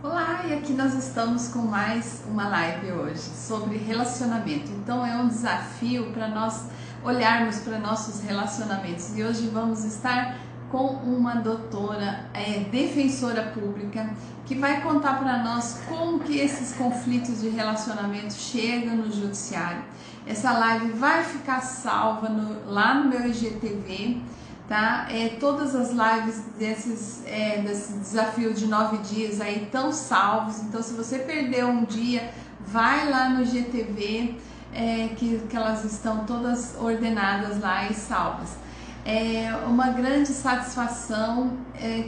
Olá, e aqui nós estamos com mais uma live hoje sobre relacionamento. Então é um desafio para nós olharmos para nossos relacionamentos e hoje vamos estar com uma doutora, defensora pública, que vai contar para nós como que esses conflitos de relacionamento chegam no judiciário. Essa live vai ficar salva lá no meu IGTV, tá? Todas as lives desse desafio de 9 dias aí estão salvos. Então, se você perdeu um dia, vai lá no GTV, que elas estão todas ordenadas lá e salvas. É uma grande satisfação.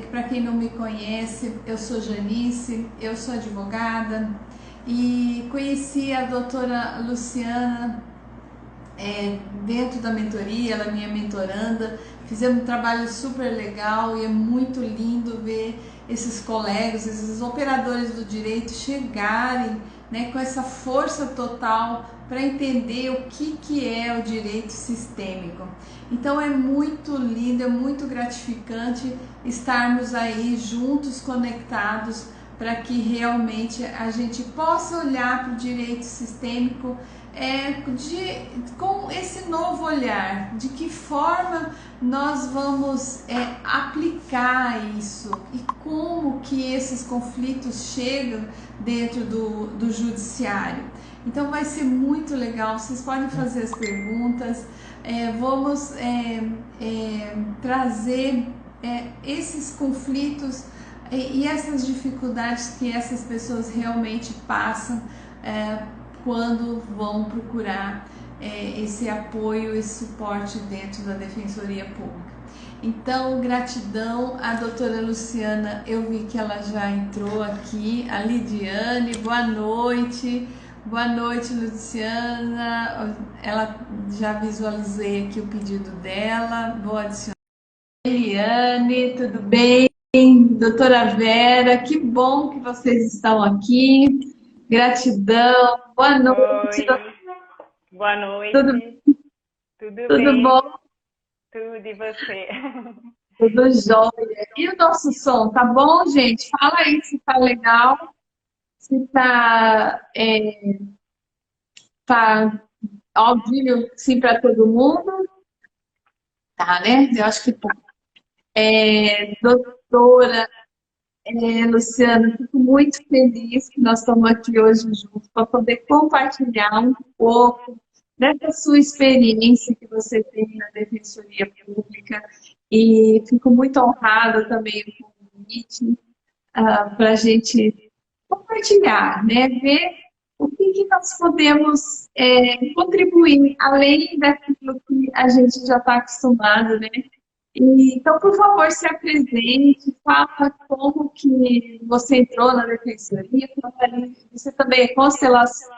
Para quem não me conhece, eu sou Janice, eu sou advogada e conheci a doutora Luciana dentro da mentoria, ela é minha mentoranda. Fizemos um trabalho super legal e é muito lindo ver esses colegas, esses operadores do direito chegarem, né, com essa força total para entender o que é o direito sistêmico. Então é muito lindo, é muito gratificante estarmos aí juntos, conectados, para que realmente a gente possa olhar para o direito sistêmico com esse novo olhar, de que forma nós vamos aplicar isso e como que esses conflitos chegam dentro do judiciário. Então vai ser muito legal, vocês podem fazer as perguntas, vamos trazer esses conflitos e essas dificuldades que essas pessoas realmente passam quando vão procurar esse apoio, esse suporte dentro da Defensoria Pública. Então, gratidão à doutora Luciana, eu vi que ela já entrou aqui, a Lidiane, boa noite. Boa noite, Luciana. Ela já visualizei aqui o pedido dela. Vou adicionar. Eliane, tudo bem? Doutora Vera, que bom que vocês estão aqui. Gratidão. Boa noite. Oi, boa Tudo, noite, tudo tudo bom? bem? Tudo e você? Tudo jóia. E o nosso som, tá bom, gente? Fala aí se tá legal, se tá audível, sim, para todo mundo. Tá, né? Eu acho que tá. Doutora Luciana, fico muito feliz que nós estamos aqui hoje juntos para poder compartilhar um pouco dessa sua experiência que você tem na Defensoria Pública e fico muito honrada também com o convite para a gente compartilhar, né? Ver o que nós podemos contribuir além daquilo que a gente já está acostumado, né? Então, por favor, se apresente, fala como que você entrou na defensoria, você também é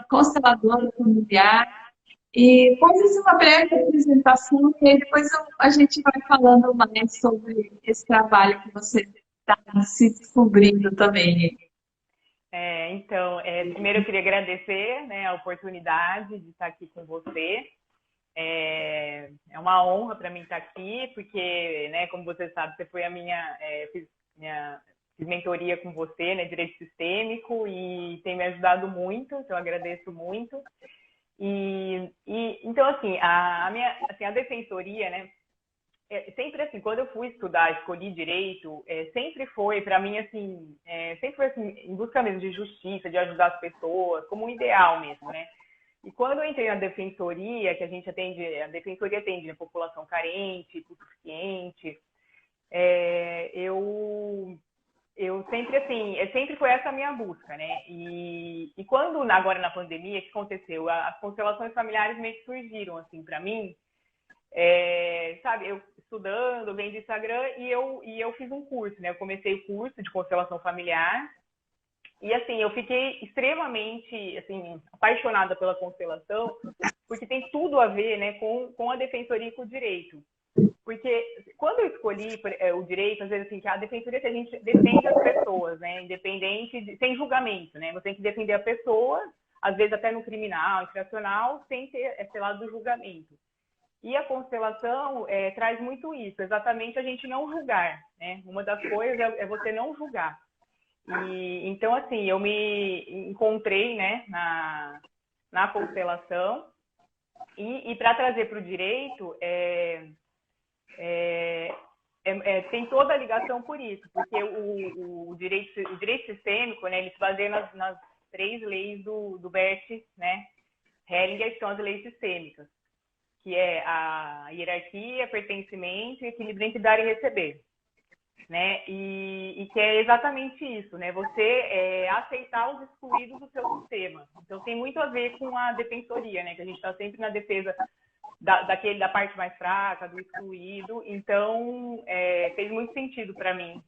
consteladora familiar, e faz uma breve apresentação, e aí depois a gente vai falando mais sobre esse trabalho que você está se descobrindo também. Primeiro eu queria agradecer, né, a oportunidade de estar aqui com você. É uma honra para mim estar aqui, porque, né, como você sabe, você foi fiz mentoria com você, né, direito sistêmico, e tem me ajudado muito, então eu agradeço muito. Então, assim, a defensoria, né, sempre assim, quando eu fui estudar, escolhi direito, sempre foi, para mim, assim, sempre foi assim, em busca mesmo de justiça, de ajudar as pessoas, como um ideal mesmo, né? E quando eu entrei na defensoria, que a defensoria atende a população carente, hipossuficiente, eu sempre assim, sempre foi essa a minha busca, né? E quando agora na pandemia, o que aconteceu? As constelações familiares meio que surgiram assim para mim, sabe? Eu estudando, vendo Instagram e eu fiz um curso, né? Eu comecei o curso de constelação familiar e assim eu fiquei extremamente assim apaixonada pela constelação porque tem tudo a ver, né, com a defensoria e com o direito. Porque quando eu escolhi o direito, às vezes assim, que a defensoria que a gente defende as pessoas, né, sem julgamento, né, você tem que defender a pessoa, às vezes até no criminal, infracional, sem ter esse lado do julgamento. E a constelação traz muito isso, exatamente a gente não julgar, né? Uma das coisas é você não julgar. E então, assim, eu me encontrei, né, na constelação, e para trazer para o direito, tem toda a ligação por isso, porque o direito sistêmico, né, ele se baseia nas 3 leis do Bert, né, Hellinger, que são as leis sistêmicas, que é a hierarquia, pertencimento e equilíbrio entre dar e receber, né? E que é exatamente isso, né? Você aceitar os excluídos do seu sistema. Então tem muito a ver com a defensoria, né? Que a gente está sempre na defesa da parte mais fraca, do excluído. Então fez muito sentido para mim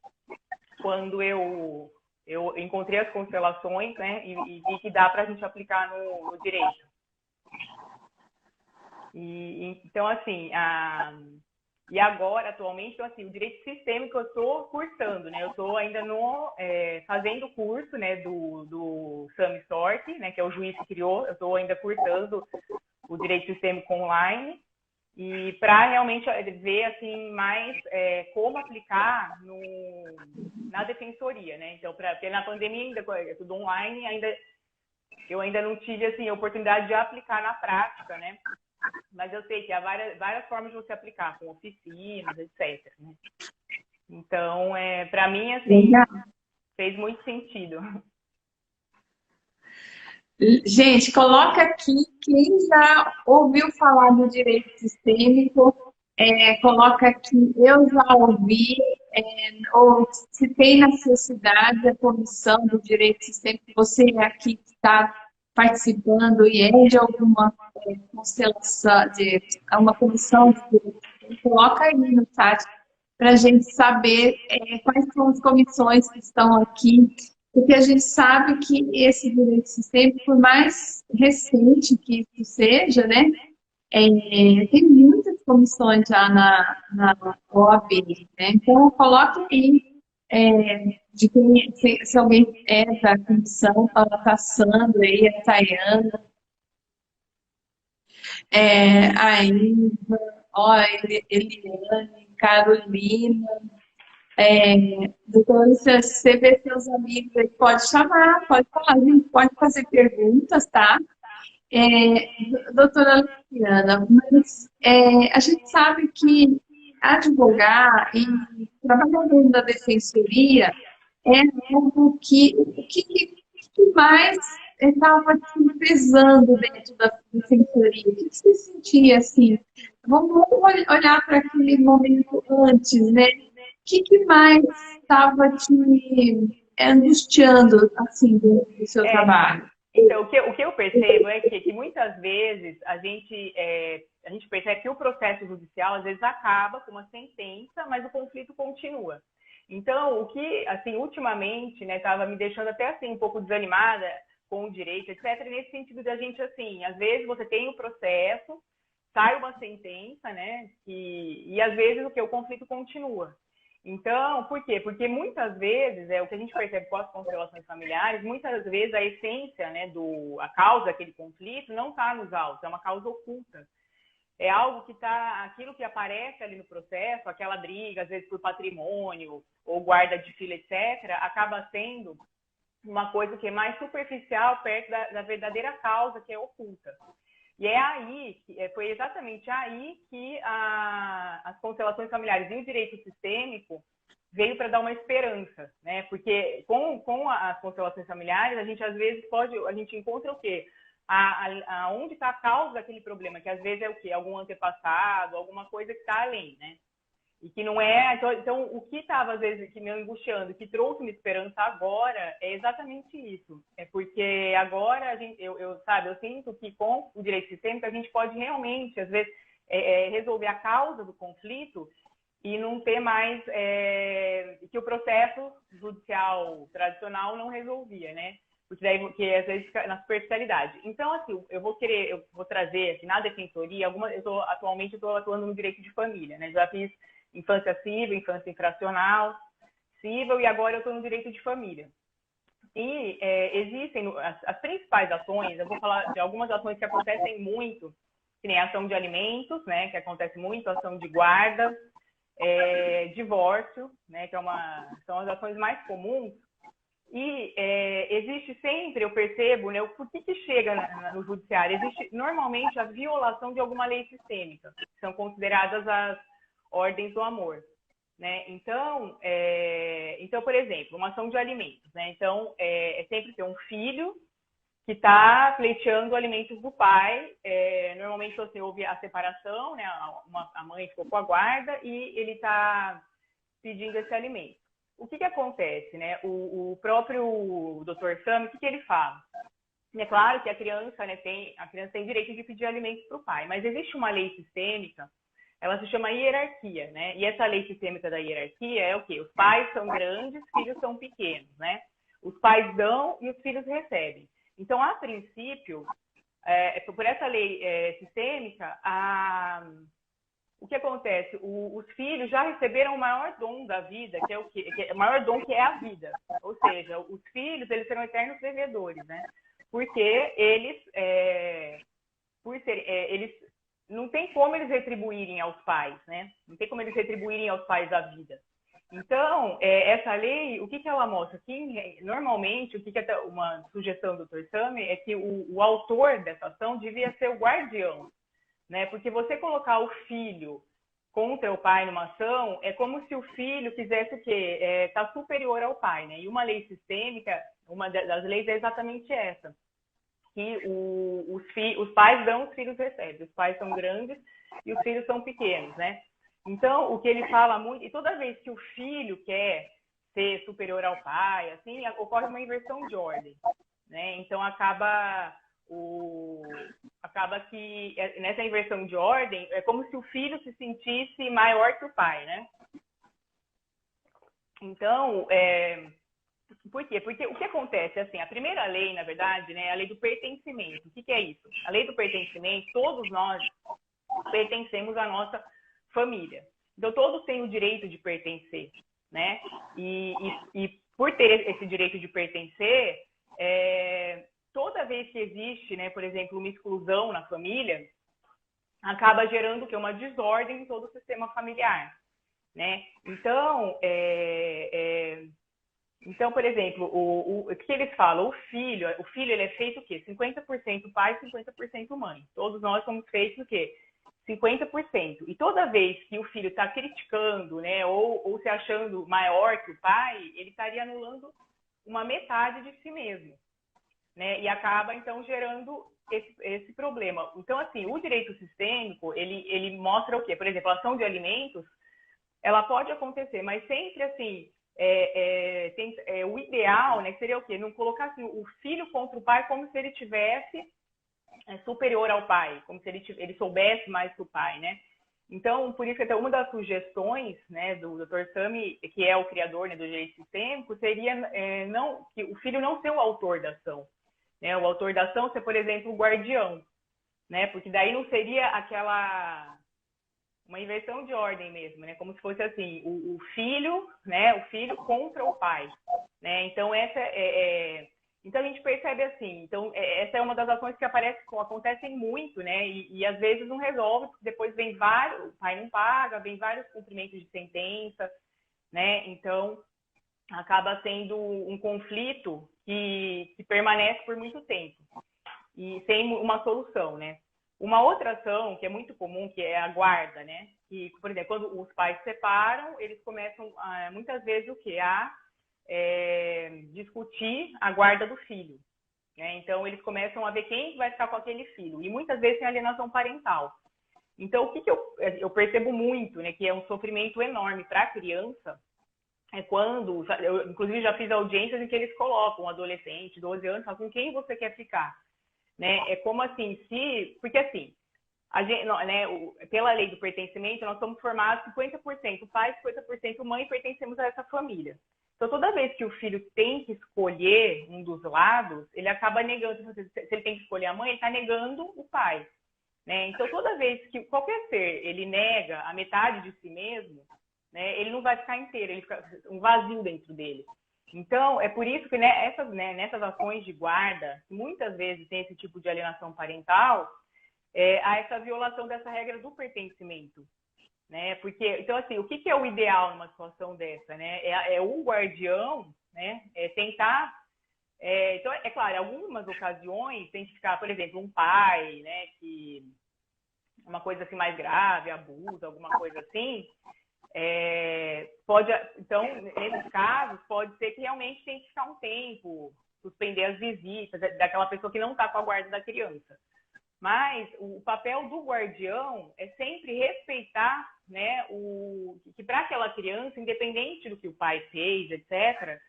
quando eu encontrei as constelações, né? E vi que dá para a gente aplicar no direito. Então, assim, e agora, atualmente, então, assim, o direito sistêmico eu estou cursando, né? Eu estou ainda fazendo o curso, né, do Sami Stork, né, que é o juiz que criou. Eu estou ainda cursando o direito sistêmico online, e para realmente ver, assim, mais como aplicar na defensoria, né? Então, porque na pandemia ainda é tudo online, eu ainda não tive, assim, a oportunidade de aplicar na prática, né? Mas eu sei que há várias formas de você aplicar, com oficinas, etc. Né? Então, para mim, assim, fez muito sentido. Gente, coloca aqui quem já ouviu falar do direito sistêmico, coloca aqui, eu já ouvi, ou se tem na sua cidade a comissão do direito sistêmico, você aqui que está participando e é de alguma constelação, de uma comissão de direito sistêmico, coloca aí no chat para a gente saber quais são as comissões que estão aqui, porque a gente sabe que esse direito sistêmico, por mais recente que isso seja, né, tem muitas comissões já na OAB, né? Então, coloque aí de quem, se alguém é da comissão, a Sandra aí, a Tayana, a Iva, Eliane, Carolina, doutora, se você vê seus amigos aí, pode chamar, pode falar, a gente pode fazer perguntas, tá? Doutora Luciana, mas a gente sabe que advogar e trabalhar dentro da defensoria é algo que o que mais estava te pesando dentro da defensoria? O que você sentia assim? Vamos olhar para aquele momento antes, né? O que mais estava te angustiando assim do seu trabalho? Então, o que eu percebo é que muitas vezes a gente percebe que o processo judicial, às vezes, acaba com uma sentença, mas o conflito continua. Então, o que, assim, ultimamente, né, estava me deixando até, assim, um pouco desanimada com o direito, etc., nesse sentido de a gente, assim, às vezes você tem o processo, sai uma sentença, né, e às vezes o conflito continua. Então, por quê? Porque muitas vezes, o que a gente percebe com as constelações familiares, muitas vezes a essência, né, a causa daquele conflito não está nos autos, é uma causa oculta. É algo que está, aquilo que aparece ali no processo, aquela briga, às vezes por patrimônio, ou guarda de filho, etc., acaba sendo uma coisa que é mais superficial perto da verdadeira causa, que é oculta. E foi exatamente aí que as constelações familiares e o direito sistêmico veio para dar uma esperança, né? Porque com as constelações familiares, a gente às vezes a gente encontra o quê? Onde está a causa daquele problema, que às vezes é o quê? Algum antepassado, alguma coisa que está além, né? E que não é... Então, o que estava, às vezes, que me angustiando, que trouxe uma esperança agora, é exatamente isso. É porque agora, eu sinto que com o direito sistêmico, a gente pode realmente, às vezes, resolver a causa do conflito e não ter mais... que o processo judicial tradicional não resolvia, né? Porque às vezes fica na superficialidade. Então, assim, eu vou trazer, assim, na defensoria, atualmente eu estou atuando no direito de família, né? Já fiz infância civil, infância infracional, civil, e agora eu estou no direito de família. E existem as principais ações, eu vou falar de algumas ações que acontecem muito, que nem a ação de alimentos, né, que acontece muito, ação de guarda, divórcio, né, que são as ações mais comuns, E existe sempre, eu percebo, né, por que chega no judiciário? Existe normalmente a violação de alguma lei sistêmica, que são consideradas as ordens do amor, né? Então, por exemplo, uma ação de alimentos, né? Então, sempre ter um filho que está pleiteando alimentos do pai. Normalmente, assim, houve a separação, né? A mãe ficou com a guarda e ele está pedindo esse alimento. O que acontece, né? O próprio Dr. Sam, o que ele fala? É claro que a criança, né, tem direito de pedir alimentos para o pai, mas existe uma lei sistêmica, ela se chama hierarquia, né? E essa lei sistêmica da hierarquia é o quê? Os pais são grandes, os filhos são pequenos, né? Os pais dão e os filhos recebem. Então, a princípio, por essa lei sistêmica, o que acontece? Os filhos já receberam o maior dom da vida, que é o quê? O maior dom que é a vida. Ou seja, os filhos, eles serão eternos devedores, né? Porque eles, eles não tem como eles retribuírem aos pais, né? Não tem como eles retribuírem aos pais a vida. Então, essa lei, o que ela mostra? Que, normalmente, uma sugestão do Dr. Sami é que o autor dessa ação devia ser o guardião, né? Porque você colocar o filho contra o pai numa ação é como se o filho quisesse o quê? Tá superior ao pai, né? E uma lei sistêmica, uma das leis é exatamente essa, que os pais dão, os filhos recebem. Os pais são grandes e os filhos são pequenos, né? Então, o que ele fala muito, e toda vez que o filho quer ser superior ao pai, assim, ocorre uma inversão de ordem, né? Então, acaba que nessa inversão de ordem é como se o filho se sentisse maior que o pai, né? Então, por quê? Porque o que acontece, assim, a primeira lei, na verdade, né, é a lei do pertencimento. O que é isso? A lei do pertencimento, todos nós pertencemos à nossa família. Então, todos têm o direito de pertencer, né? E por ter esse direito de pertencer, toda vez que existe, né, por exemplo, uma exclusão na família, acaba gerando o quê? Uma desordem em todo o sistema familiar, né? Então, por exemplo, o que eles falam? O filho ele é feito o quê? 50% pai, 50% mãe. Todos nós somos feitos o quê? 50%. E toda vez que o filho está criticando, né, ou se achando maior que o pai, ele estaria anulando uma metade de si mesmo, né? E acaba, então, gerando esse problema. Então, assim, o direito sistêmico, ele mostra o quê? Por exemplo, a ação de alimentos, ela pode acontecer, mas sempre, assim, o ideal, né, seria o quê? Não colocar assim, o filho contra o pai como se ele tivesse superior ao pai, como se ele soubesse mais que o pai, né? Então, por isso que até uma das sugestões, né, do Dr. Sami, que é o criador, né, do direito sistêmico, seria que o filho não ser o autor da ação, né? O autor da ação ser, por exemplo, o guardião, né? Porque daí não seria uma inversão de ordem mesmo, né? Como se fosse assim, o filho, né? O filho contra o pai, né? Então então a gente percebe assim. Então essa é uma das ações que acontecem muito, né? E às vezes não resolve, porque depois vem o pai não paga, vem vários cumprimentos de sentença, né? Então acaba sendo um conflito que permanece por muito tempo e sem uma solução, né? Uma outra ação que é muito comum, que é a guarda, né? Que, por exemplo, quando os pais se separam, eles começam, muitas vezes, o quê? A discutir a guarda do filho, né? Então, eles começam a ver quem vai ficar com aquele filho. E muitas vezes tem alienação parental. Então, o que eu percebo muito, né? Que é um sofrimento enorme para a criança, é quando, eu inclusive já fiz audiências em que eles colocam um adolescente, 12 anos, falam com quem você quer ficar, né? É como assim, porque assim, a gente, né, pela lei do pertencimento, nós somos formados 50% pai, 50% mãe, e pertencemos a essa família. Então, toda vez que o filho tem que escolher um dos lados, ele acaba negando, se ele tem que escolher a mãe, ele está negando o pai, né? Então, toda vez que qualquer ser, ele nega a metade de si mesmo, né, ele não vai ficar inteiro, ele fica um vazio dentro dele. Então, é por isso que nessas ações de guarda, muitas vezes tem esse tipo de alienação parental, há essa violação dessa regra do pertencimento, né? Porque, então, assim, o que é o ideal numa situação dessa, né? É o guardião, né? Tentar... então, é claro, em algumas ocasiões tem que ficar, por exemplo, um pai, né, que uma coisa assim mais grave, abuso, alguma coisa assim, então, nesses casos, pode ser que realmente tem que ficar um tempo, suspender as visitas daquela pessoa que não está com a guarda da criança. Mas o papel do guardião é sempre respeitar, né, que para aquela criança, independente do que o pai fez, etc.,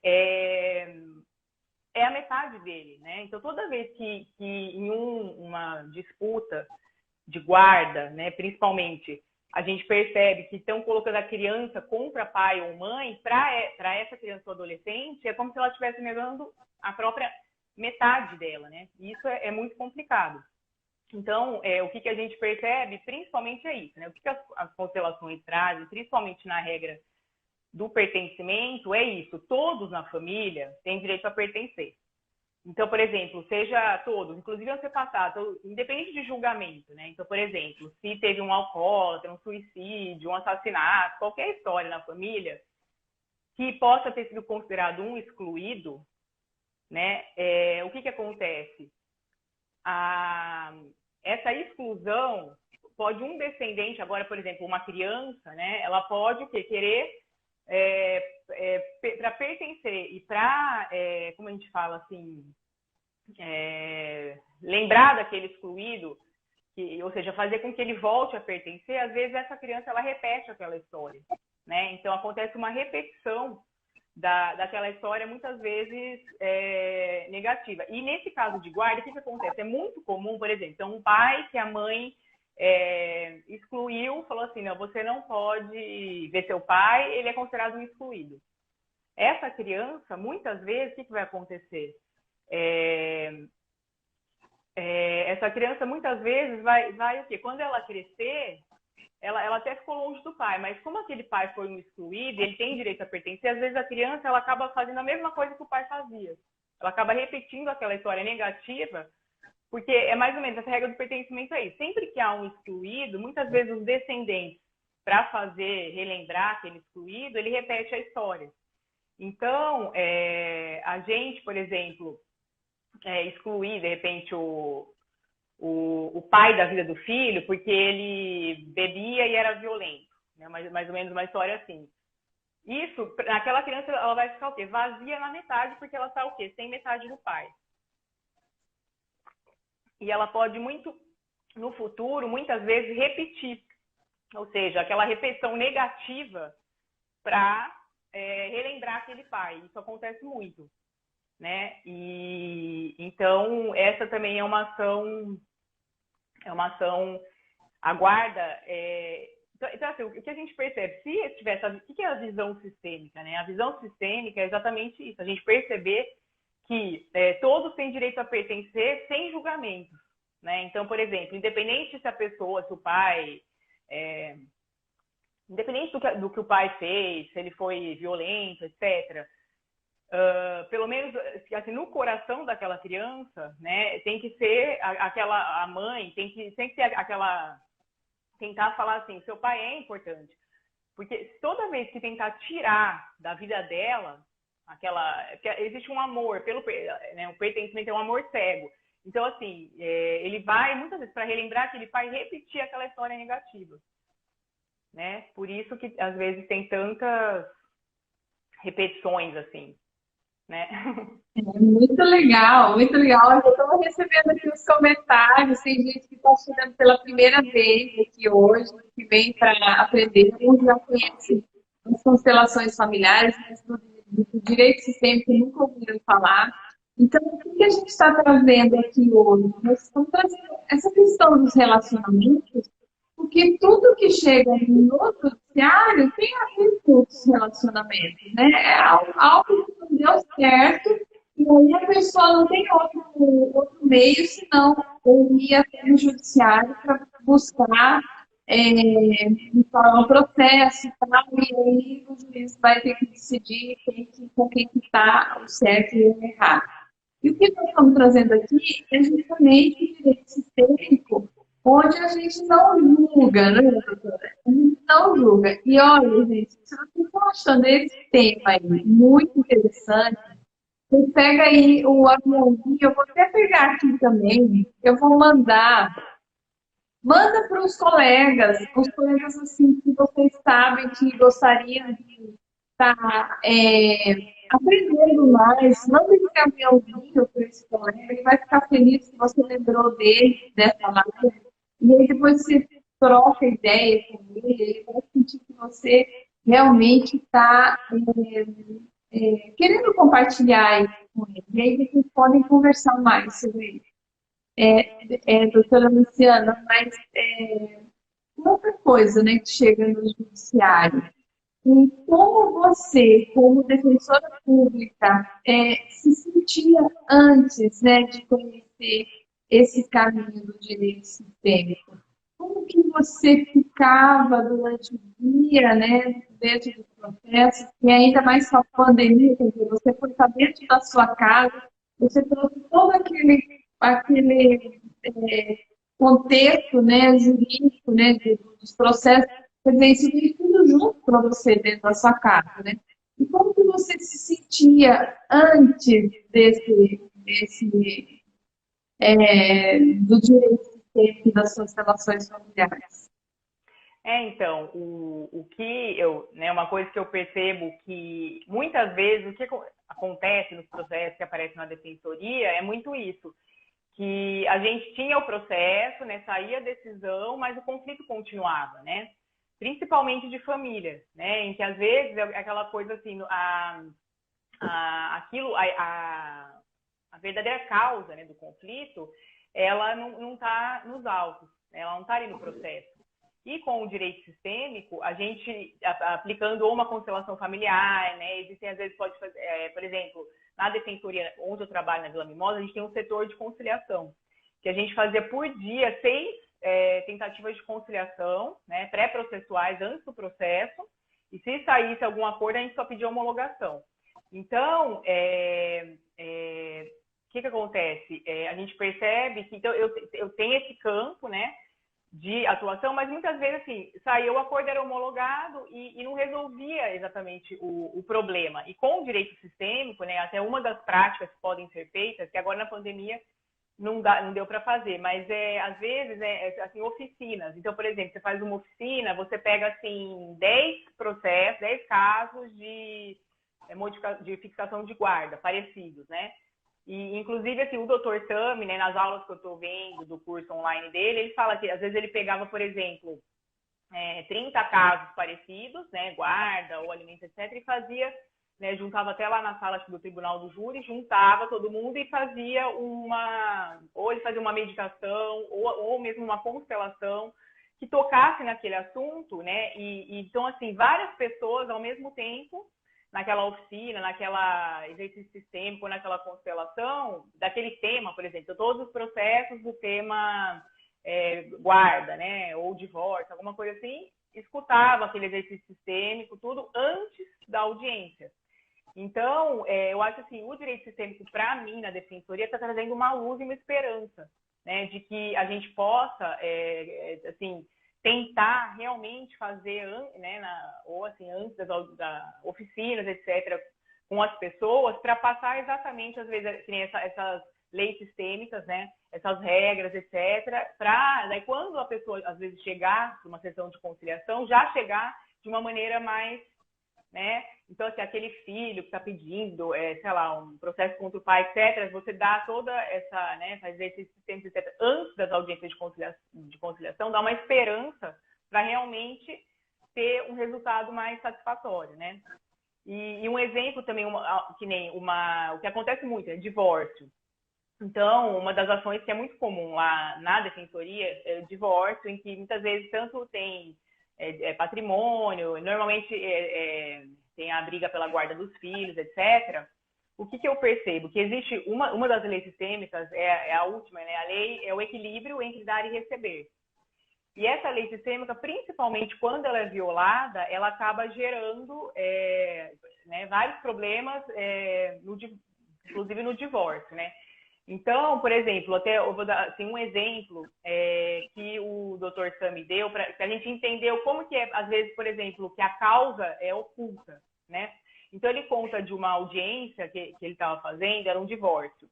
é a metade dele, né? Então, toda vez que em uma disputa de guarda, né, principalmente, a gente percebe que estão colocando a criança contra pai ou mãe, para essa criança ou adolescente, é como se ela estivesse negando a própria metade dela, né? E isso é muito complicado. Então, o que a gente percebe, principalmente, é isso, né? O que as constelações trazem, principalmente na regra do pertencimento, é isso. Todos na família têm direito a pertencer. Então, por exemplo, seja todos, inclusive antepassados, independente de julgamento, né? Então, por exemplo, se teve um alcoólatra, um suicídio, um assassinato, qualquer história na família que possa ter sido considerado um excluído, né? O que acontece? Essa exclusão pode um descendente, agora, por exemplo, uma criança, né? Ela pode querer para pertencer e para, como a gente fala assim, lembrar daquele excluído, ou seja, fazer com que ele volte a pertencer, às vezes essa criança ela repete aquela história, né? Então acontece uma repetição daquela história, muitas vezes negativa. E nesse caso de guarda, o que acontece? É muito comum, por exemplo, então um pai que a mãe excluiu, falou assim, não, você não pode ver seu pai, ele é considerado um excluído. Essa criança, muitas vezes, o que vai acontecer? Essa criança, muitas vezes, vai o quê? Quando ela crescer, ela até ficou longe do pai, mas como aquele pai foi um excluído, ele tem direito a pertencer, às vezes a criança ela acaba fazendo a mesma coisa que o pai fazia. Ela acaba repetindo aquela história negativa, porque é mais ou menos, essa regra do pertencimento aí. Sempre que há um excluído, muitas vezes os descendentes, para relembrar aquele excluído, ele repete a história. Então, a gente, por exemplo, excluir, de repente, o pai da vida do filho, porque ele bebia e era violento, né? Mais ou menos uma história assim. Isso, naquela criança, ela vai ficar o quê? Vazia na metade, porque ela está o quê? Sem metade do pai. E ela pode no futuro, muitas vezes, repetir. Ou seja, aquela repetição negativa para relembrar aquele pai. Isso acontece muito, né? E então, essa também é uma ação, a guarda... Então, assim, o que a gente percebe, se tivesse... O que é a visão sistêmica, né? A visão sistêmica é exatamente isso. A gente perceber que todos têm direito a pertencer sem julgamentos, né? Então, por exemplo, independente se a pessoa, se o pai, independente do que o pai fez, se ele foi violento, etc., pelo menos assim, no coração daquela criança, né, tem que ser a mãe, tem que ter aquela, tentar falar assim, seu pai é importante, porque toda vez que tentar tirar da vida dela existe um amor né, o pertencimento é um amor cego. Então, assim, ele vai, muitas vezes, para relembrar aquele pai, repetir aquela história negativa, né? Por isso que, às vezes, tem tantas repetições, assim, né? Muito legal, muito legal. Eu estou recebendo aqui os comentários, tem gente que está chegando pela primeira vez aqui hoje, que vem para aprender, ou já conhece as constelações familiares, mas do direito sistêmico nunca ouviram falar. Então, o que a gente está trazendo aqui hoje? Nós estamos trazendo essa questão dos relacionamentos, porque tudo que chega no judiciário tem a ver com os relacionamentos, né? É algo que não deu certo, e aí a pessoa não tem outro meio senão ir até o judiciário para buscar um processo e tal, e aí o juiz vai ter que decidir com quem está o certo e o errado. E o que nós estamos trazendo aqui é justamente o direito sistêmico onde a gente não julga, né, doutora? A gente não julga. E olha, gente, se você está achando esse tema aí muito interessante, você pega aí o aviãozinho, eu vou até pegar aqui também, eu vou manda para os colegas assim que vocês sabem que gostariam de estar aprendendo mais, manda esse aviãozinho para esse colega, ele vai ficar feliz que você lembrou dele, dessa live, e aí depois você troca ideia com ele vai sentir que você realmente está querendo compartilhar isso com ele. E aí vocês podem conversar mais sobre isso. Doutora Luciana, mas outra coisa, né, que chega no judiciário. E como você, como defensora pública, se sentia antes, né, de conhecer esse caminho do direito sistêmico? Como que você ficava durante o dia, né, dentro do processo, e ainda mais com a pandemia, quer dizer, você foi para dentro da sua casa, você trouxe todo aquele contexto, né, jurídico, né, dos processos, quer dizer, isso veio tudo junto para você dentro da sua casa, né? E como que você se sentia antes do direito sistêmico das suas relações familiares? Então, o que eu, né, uma coisa que eu percebo que muitas vezes o que acontece nos processos que aparecem na defensoria é muito isso, que a gente tinha o processo, né, saía a decisão, mas o conflito continuava, né? Principalmente de famílias, né, em que às vezes é aquela coisa assim, a verdadeira causa, né, do conflito, ela não está nos autos, né, ela não está ali no processo. E com o direito sistêmico, a gente, aplicando ou uma constelação familiar, né, existem, às vezes, pode fazer, por exemplo, na defensoria, onde eu trabalho na Vila Mimosa, a gente tem um setor de conciliação, que a gente fazia por dia 6 tentativas de conciliação, né, pré-processuais antes do processo, e se saísse algum acordo, a gente só pedia homologação. Então, que acontece? A gente percebe que então, eu tenho esse campo, né, de atuação, mas muitas vezes, assim, saía o acordo, era homologado e não resolvia exatamente o problema. E com o direito sistêmico, né, até uma das práticas que podem ser feitas, que agora na pandemia não deu para fazer, mas às vezes assim, oficinas. Então, por exemplo, você faz uma oficina, você pega assim 10 processos, 10 casos de fixação de guarda parecidos, né? E, inclusive, assim, o Dr. Sami, né, nas aulas que eu estou vendo do curso online dele, ele fala que, às vezes, ele pegava, por exemplo, 30 casos parecidos, né, guarda ou alimentos, etc., e fazia, né, juntava até lá na sala do tribunal do júri, juntava todo mundo e fazia ou ele fazia uma meditação, ou mesmo uma constelação, que tocasse naquele assunto, né, então, assim, várias pessoas, ao mesmo tempo, naquela oficina, naquela exercício sistêmico, naquela constelação, daquele tema, por exemplo, todos os processos do tema guarda, né, ou divórcio, alguma coisa assim, escutava aquele exercício sistêmico, tudo antes da audiência. Então, eu acho assim, o direito sistêmico, para mim, na defensoria, está trazendo uma luz e uma esperança, né, de que a gente possa, assim, tentar realmente fazer, né, ou assim, antes das oficinas, etc., com as pessoas, para passar exatamente, às vezes, essas leis sistêmicas, né, essas regras, etc., para, daí, quando a pessoa, às vezes, chegar para uma sessão de conciliação, já chegar de uma maneira mais, né, então, assim, aquele filho que está pedindo, sei lá, um processo contra o pai, etc., você dá toda essa, né, fazer esse sistema, etc., antes das audiências de conciliação, dá uma esperança para realmente ter um resultado mais satisfatório, né? E um exemplo também, o que acontece muito, é divórcio. Então, uma das ações que é muito comum lá na defensoria é o divórcio, em que muitas vezes tanto tem patrimônio, normalmente tem a briga pela guarda dos filhos, etc. O que eu percebo? Que existe uma das leis sistêmicas, é a última, né? A lei é o equilíbrio entre dar e receber. E essa lei sistêmica, principalmente quando ela é violada, ela acaba gerando né, vários problemas, inclusive no divórcio, né? Então, por exemplo, até eu vou dar assim, um exemplo que o Dr. Sami deu para a gente entender como que é, às vezes, por exemplo, que a causa é oculta, né? Então, ele conta de uma audiência que ele estava fazendo, era um divórcio.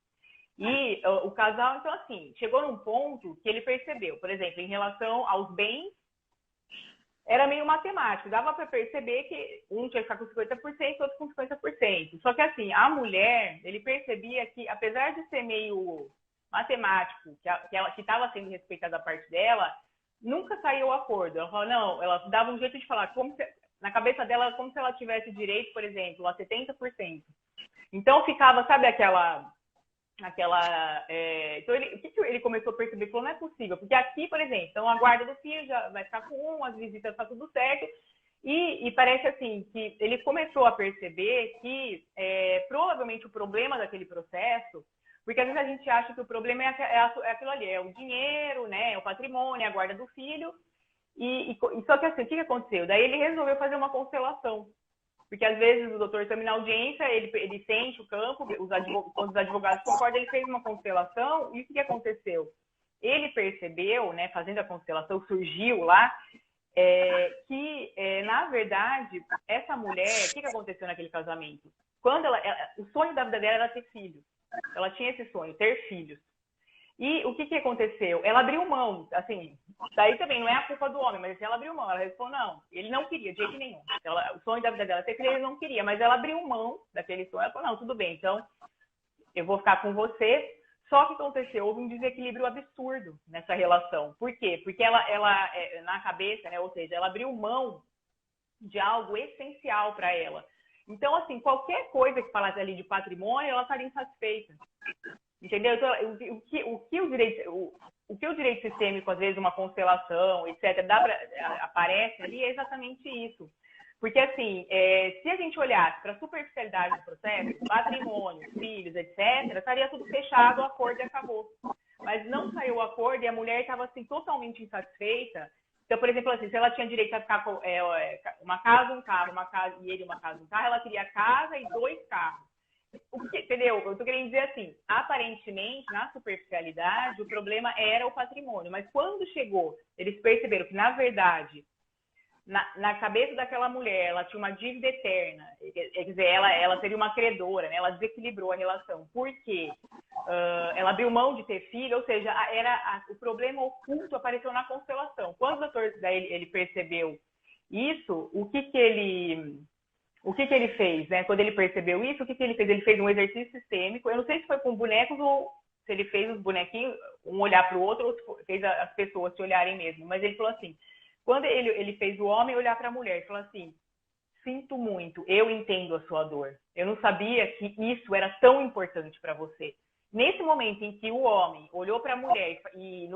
E o casal, então, assim, chegou num ponto que ele percebeu, por exemplo, em relação aos bens, era meio matemático. Dava para perceber que um tinha que ficar com 50%, outro com 50%. Só que, assim, a mulher, ele percebia que, apesar de ser meio matemático, que estava sendo respeitada a parte dela, nunca saiu o acordo. Ela falou, não, ela dava um jeito de falar, como se, na cabeça dela, como se ela tivesse direito, por exemplo, a 70%. Então, ficava, sabe aquela então o que ele começou a perceber? Ele falou, não é possível, porque aqui, por exemplo, então a guarda do filho já vai ficar com um, as visitas está tudo certo, e parece assim que ele começou a perceber que provavelmente o problema daquele processo, porque às vezes a gente acha que o problema é aquilo ali, é o dinheiro, né, é o patrimônio, é a guarda do filho, só que assim, o que aconteceu? Daí ele resolveu fazer uma constelação. Porque, às vezes, o doutor também na audiência, ele sente o campo, quando os advogados concordam, ele fez uma constelação, e o que aconteceu? Ele percebeu, né, fazendo a constelação, surgiu lá, na verdade, essa mulher, o que aconteceu naquele casamento? Quando o sonho da vida dela era ter filhos. Ela tinha esse sonho, ter filhos. E o que aconteceu? Ela abriu mão, assim, daí também não é a culpa do homem, mas ela abriu mão, ela respondeu, não, ele não queria de jeito nenhum. O sonho da vida dela é ter filho, ele não queria, mas ela abriu mão daquele sonho, ela falou, não, tudo bem, então eu vou ficar com você. Só que aconteceu, houve um desequilíbrio absurdo nessa relação. Por quê? Porque ela na cabeça, né, ou seja, ela abriu mão de algo essencial para ela. Então, assim, qualquer coisa que falasse ali de patrimônio, ela estaria insatisfeita. Entendeu? Então, o que o direito sistêmico, às vezes, uma constelação, etc., aparece ali, é exatamente isso. Porque, assim, se a gente olhasse para a superficialidade do processo, patrimônio, filhos, etc., estaria tudo fechado, o acordo e acabou. Mas não saiu o acordo e a mulher estava, assim, totalmente insatisfeita. Então, por exemplo, assim, se ela tinha direito a ficar com uma casa, um carro, uma casa, e ele uma casa, um carro, ela queria casa e 2 carros. Entendeu? Eu tô querendo dizer assim, aparentemente, na superficialidade, o problema era o patrimônio. Mas quando chegou, eles perceberam que, na verdade, na cabeça daquela mulher, ela tinha uma dívida eterna. Quer dizer, ela seria uma credora, né? Ela desequilibrou a relação. Por quê? Ela abriu mão de ter filho, ou seja, o problema oculto apareceu na constelação. Quando o doutor ele percebeu isso, o que ele fez, né? Quando ele percebeu isso, o que ele fez? Ele fez um exercício sistêmico. Eu não sei se foi com bonecos ou se ele fez os bonequinhos, um olhar para o outro, ou se fez as pessoas se olharem mesmo. Mas ele falou assim, quando ele fez o homem olhar para a mulher, ele falou assim, sinto muito, eu entendo a sua dor. Eu não sabia que isso era tão importante para você. Nesse momento em que o homem olhou para a mulher e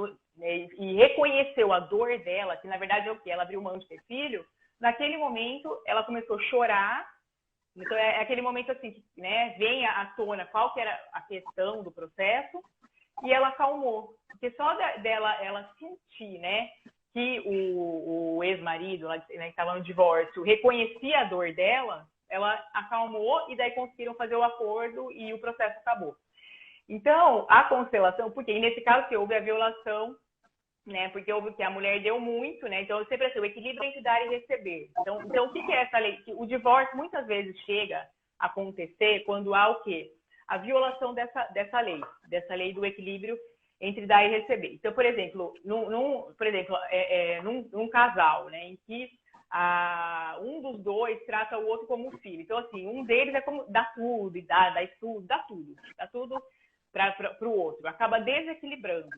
reconheceu a dor dela, que na verdade é o quê? Ela abriu mão de ter filho, naquele momento, ela começou a chorar. Então, é aquele momento assim, né? Vem à tona qual que era a questão do processo e ela acalmou. Porque só dela ela sentir, né? Que o ex-marido, né, que estava no divórcio, reconhecia a dor dela, ela acalmou e daí conseguiram fazer o acordo e o processo acabou. Então, a constelação, porque nesse caso que houve a violação, né? Porque houve que a mulher deu muito, né? Então, sempre assim, o equilíbrio entre dar e receber. Então o que é essa lei? O divórcio muitas vezes chega a acontecer quando há o quê? A violação dessa lei do equilíbrio entre dar e receber. Então, por exemplo, num casal, né, em que um dos dois trata o outro como um filho. Então, assim, um deles é como dá tudo, dá estudo, dá tudo para o outro. Acaba desequilibrando.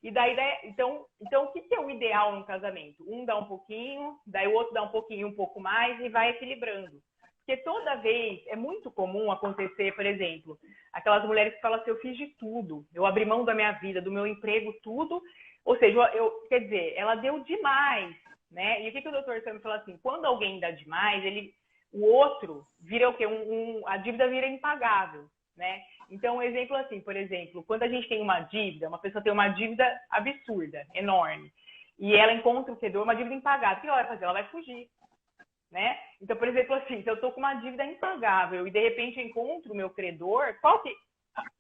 E daí, então, o que é o ideal num casamento? Um dá um pouquinho, daí o outro dá um pouquinho, um pouco mais e vai equilibrando. Porque toda vez, é muito comum acontecer, por exemplo, aquelas mulheres que falam assim, eu fiz de tudo, eu abri mão da minha vida, do meu emprego, tudo. Ou seja, quer dizer, ela deu demais, né? E o que o doutor Sami falou assim, quando alguém dá demais, o outro vira o quê? A dívida vira impagável, né? Então, um exemplo assim, por exemplo, quando a gente tem uma dívida, uma pessoa tem uma dívida absurda, enorme, e ela encontra o credor, uma dívida impagável, o que ela vai fazer? Ela vai fugir, né? Então, por exemplo, assim, se eu estou com uma dívida impagável e de repente eu encontro o meu credor,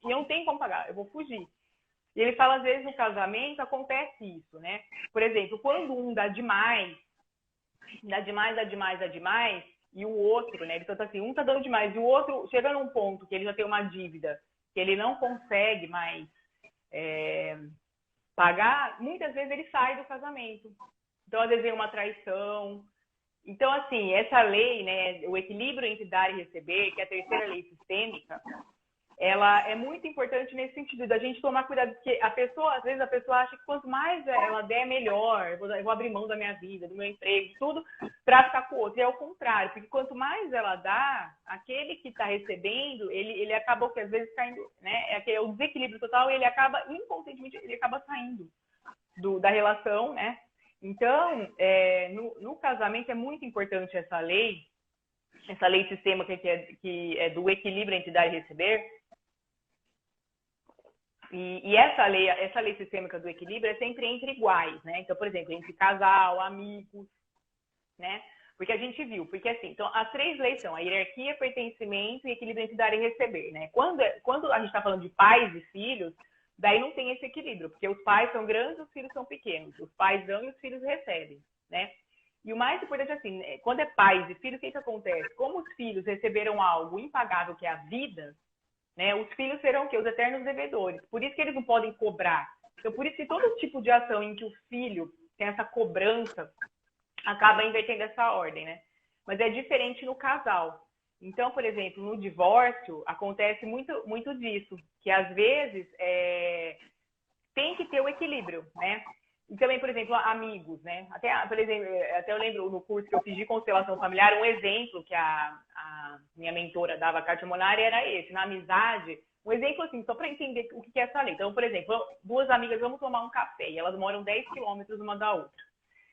e eu não tenho como pagar, eu vou fugir. E ele fala, às vezes, no casamento acontece isso, né? Por exemplo, quando um dá demais, e o outro, né? Ele tá assim, um tá dando demais, e o outro chega num ponto que ele já tem uma dívida, que ele não consegue mais pagar, muitas vezes ele sai do casamento. Então, às vezes, vem uma traição. Então, assim, essa lei, né, o equilíbrio entre dar e receber, que é a terceira lei sistêmica, ela é muito importante nesse sentido, da gente tomar cuidado, porque às vezes a pessoa acha que quanto mais ela der, melhor, eu vou abrir mão da minha vida, do meu emprego, de tudo, para ficar com o outro. E é o contrário, porque quanto mais ela dá, aquele que está recebendo, ele acaba, que às vezes, caindo, né, é o desequilíbrio total, e ele acaba, inconscientemente, ele acaba saindo da relação, né? Então, no casamento é muito importante essa lei sistêmica que é do equilíbrio entre dar e receber. E essa lei sistêmica do equilíbrio é sempre entre iguais, né? Então, por exemplo, entre casal, amigos, né? Porque a gente viu, porque assim, então as três leis são a hierarquia, pertencimento e equilíbrio entre dar e receber, né? Quando a gente está falando de pais e filhos, daí não tem esse equilíbrio, porque os pais são grandes, os filhos são pequenos. Os pais dão e os filhos recebem, né? E o mais importante é assim, quando é pais e filhos, o que acontece? Como os filhos receberam algo impagável, que é a vida, né? Os filhos serão o quê? Os eternos devedores. Por isso que eles não podem cobrar. Então, por isso que todo tipo de ação em que o filho tem essa cobrança acaba invertendo essa ordem, né? Mas é diferente no casal. Então, por exemplo, no divórcio, acontece muito, muito disso, que às vezes tem que ter o equilíbrio, né? E também, por exemplo, amigos, né? Até eu lembro no curso que eu fiz de constelação familiar, um exemplo que a minha mentora dava, a Kátia Monari, era esse. Na amizade, um exemplo assim, só para entender o que é essa lei. Então, por exemplo, duas amigas vão tomar um café e elas moram 10 quilômetros uma da outra.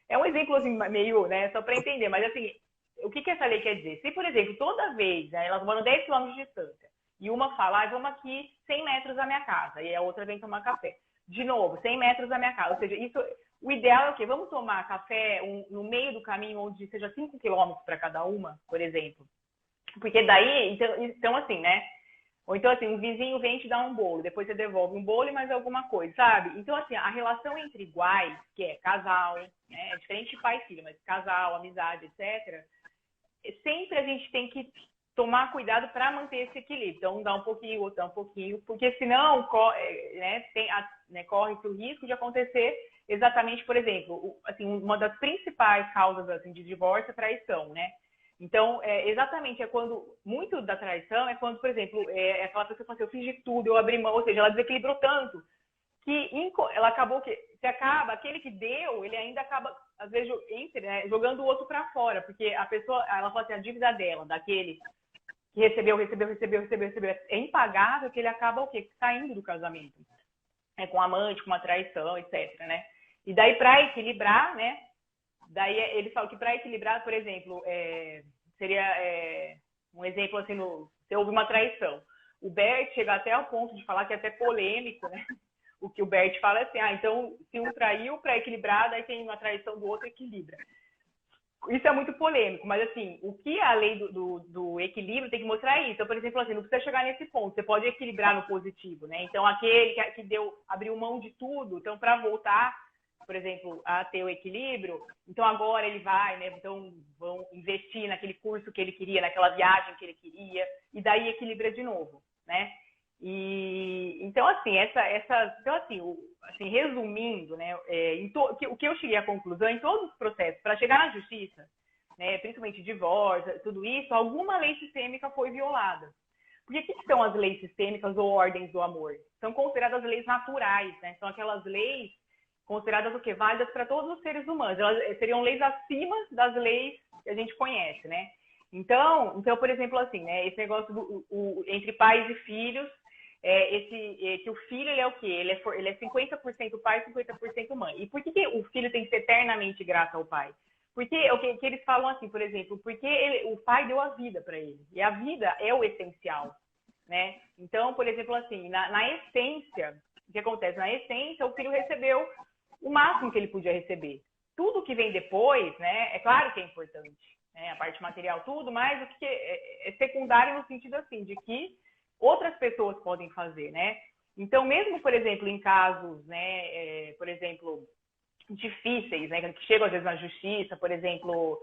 É um exemplo assim, meio, né, só para entender, mas assim, o que essa lei quer dizer? Se, por exemplo, toda vez, né, elas moram 10 quilômetros de distância, e uma fala, vamos aqui 100 metros da minha casa, e a outra vem tomar café. De novo, 100 metros da minha casa. Ou seja, o ideal é o quê? Vamos tomar café no meio do caminho, onde seja 5 quilômetros para cada uma, por exemplo. Porque daí, então assim, né? Ou então, assim, um vizinho vem te dar um bolo, depois você devolve um bolo e mais alguma coisa, sabe? Então, assim, a relação entre iguais, que é casal, né? É diferente de pai e filho, mas casal, amizade, etc., sempre a gente tem que tomar cuidado para manter esse equilíbrio. Então, um dá um pouquinho, outro dá um pouquinho, porque senão corre-se o risco de acontecer exatamente, por exemplo, assim, uma das principais causas assim, de divórcio é a traição, né? Então, exatamente, quando, muito da traição é quando, por exemplo, aquela pessoa que fala assim, eu fiz de tudo, eu abri mão, ou seja, ela desequilibrou tanto, que ela acabou aquele que deu, ele ainda acaba, às vezes, né, jogando o outro para fora, porque a pessoa, ela fala assim, a dívida dela, daquele que recebeu, é impagável, que ele acaba o quê? Saindo do casamento, com amante, com uma traição, etc, né? E daí, para equilibrar, né, daí ele fala que para equilibrar, por exemplo, seria um exemplo assim, se houve uma traição. O Bert chega até ao ponto de falar que é até polêmico, né? O que o Bert fala é assim, então se um traiu, para equilibrar, daí tem uma traição do outro, equilibra. Isso é muito polêmico, mas assim, o que a lei do equilíbrio tem que mostrar é isso. Então, por exemplo, assim, não precisa chegar nesse ponto, você pode equilibrar no positivo, né? Então, aquele que abriu mão de tudo, então para voltar, por exemplo, a ter o equilíbrio, então agora ele vai, né? Então vão investir naquele curso que ele queria, naquela viagem que ele queria, e daí equilibra de novo, né? E então assim, então assim, resumindo, né? O que eu cheguei à conclusão em todos os processos para chegar na justiça, né? Principalmente divórcio, tudo isso, alguma lei sistêmica foi violada. Porque o que são as leis sistêmicas ou ordens do amor? São consideradas leis naturais, né? São aquelas leis consideradas o quê? Válidas para todos os seres humanos. Elas seriam leis acima das leis que a gente conhece, né? Então, por exemplo, assim, né? Esse negócio entre pais e filhos, que o filho, ele é o quê? Ele é 50% pai, 50% mãe. E por que o filho tem que ser eternamente grato ao pai? Porque o que eles falam assim, por exemplo, porque o pai deu a vida para ele. E a vida é o essencial, né? Então, por exemplo, assim, na essência, o que acontece? Na essência, o filho recebeu o máximo que ele podia receber. Tudo que vem depois, né, é claro que é importante, né, a parte material, tudo, mas o que é secundário no sentido assim, de que outras pessoas podem fazer, né? Então, mesmo, por exemplo, em casos, né, por exemplo, difíceis, né, que chegam às vezes na justiça, por exemplo,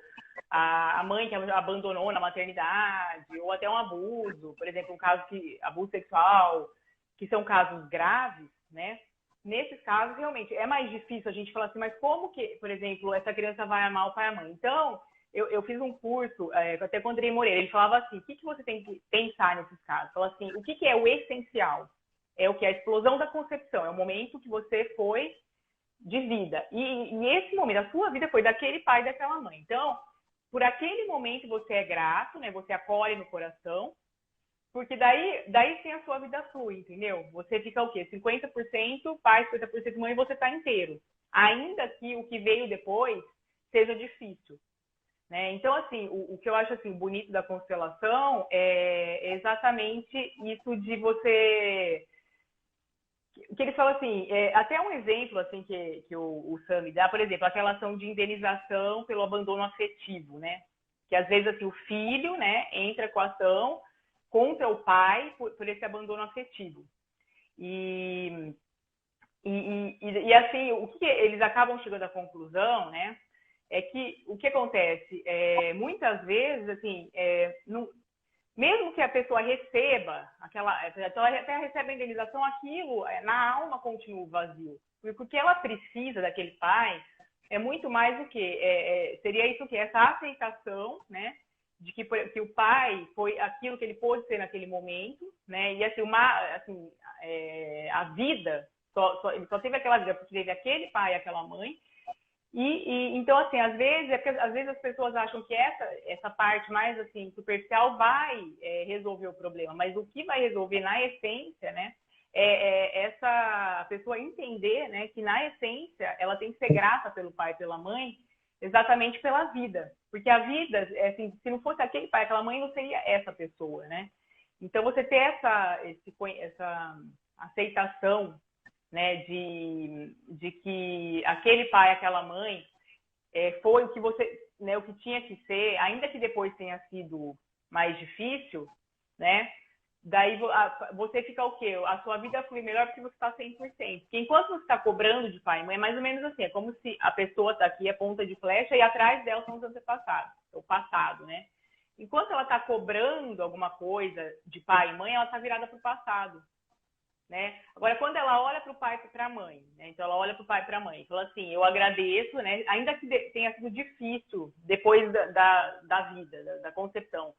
a mãe que abandonou na maternidade, ou até um abuso, por exemplo, um caso de abuso sexual, que são casos graves, né? Nesses casos, realmente, é mais difícil a gente falar assim, mas como que, por exemplo, essa criança vai amar o pai e a mãe? Então, eu fiz um curso, até com o Andrei Moreira, ele falava assim, o que você tem que pensar nesses casos? Fala assim, o que é o essencial? É o que? A explosão da concepção, é o momento que você foi de vida. E esse momento, a sua vida foi daquele pai e daquela mãe. Então, por aquele momento você é grato, né? Você acolhe no coração, porque daí sim a sua vida flui, entendeu? Você fica o quê? 50% pai, 50% mãe, e você está inteiro. Ainda que o que veio depois seja difícil. Né? Então, assim, o que eu acho assim, bonito da constelação é exatamente isso de você... Que ele fala assim, até um exemplo assim que o Sami dá, por exemplo, aquela ação de indenização pelo abandono afetivo, né? Que às vezes assim, o filho, né, entra com a ação contra o pai por esse abandono afetivo. E assim, o que eles acabam chegando à conclusão, né? É que o que acontece muitas vezes, assim, mesmo que a pessoa receba ela até recebe a indenização, aquilo na alma continua vazio. Porque ela precisa daquele pai é muito mais do que seria isso que essa aceitação, né, de que o pai foi aquilo que ele pôde ser naquele momento, né, e assim a vida ele só teve aquela vida porque teve aquele pai e aquela mãe. Então, assim, às vezes as pessoas acham que essa parte mais, assim, superficial vai resolver o problema, mas o que vai resolver na essência, né, essa pessoa entender, né, que na essência ela tem que ser grata pelo pai e pela mãe, exatamente pela vida. Porque a vida, assim, se não fosse aquele pai e aquela mãe, não seria essa pessoa, né? Então, você ter essa aceitação, né, de que aquele pai, aquela mãe foi o que você, né, o que tinha que ser, ainda que depois tenha sido mais difícil, né? Daí você fica o quê? A sua vida flui melhor porque você está 100%. Porque enquanto você está cobrando de pai e mãe, é mais ou menos assim, é como se a pessoa está aqui, é ponta de flecha, e atrás dela são os antepassados, o passado, né? Enquanto ela está cobrando alguma coisa de pai e mãe, ela está virada para o passado. Né? Agora, quando ela olha para o pai e para a mãe, né? Então ela olha para o pai e para a mãe e fala assim, eu agradeço, né? Ainda que tenha sido difícil depois da vida, da concepção,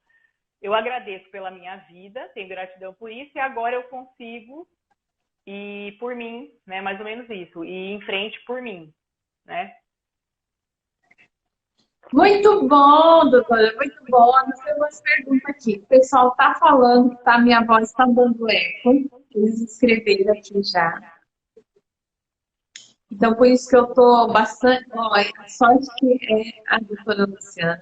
eu agradeço pela minha vida, tenho gratidão por isso, e agora eu consigo ir por mim, né? Mais ou menos isso, ir em frente por mim, né? Muito bom, doutora, muito bom. Nós temos umas perguntas aqui. O pessoal está falando que minha voz está dando eco. Eles escreveram aqui já. Então, por isso que eu estou bastante... Olha, a sorte que é a doutora Luciana.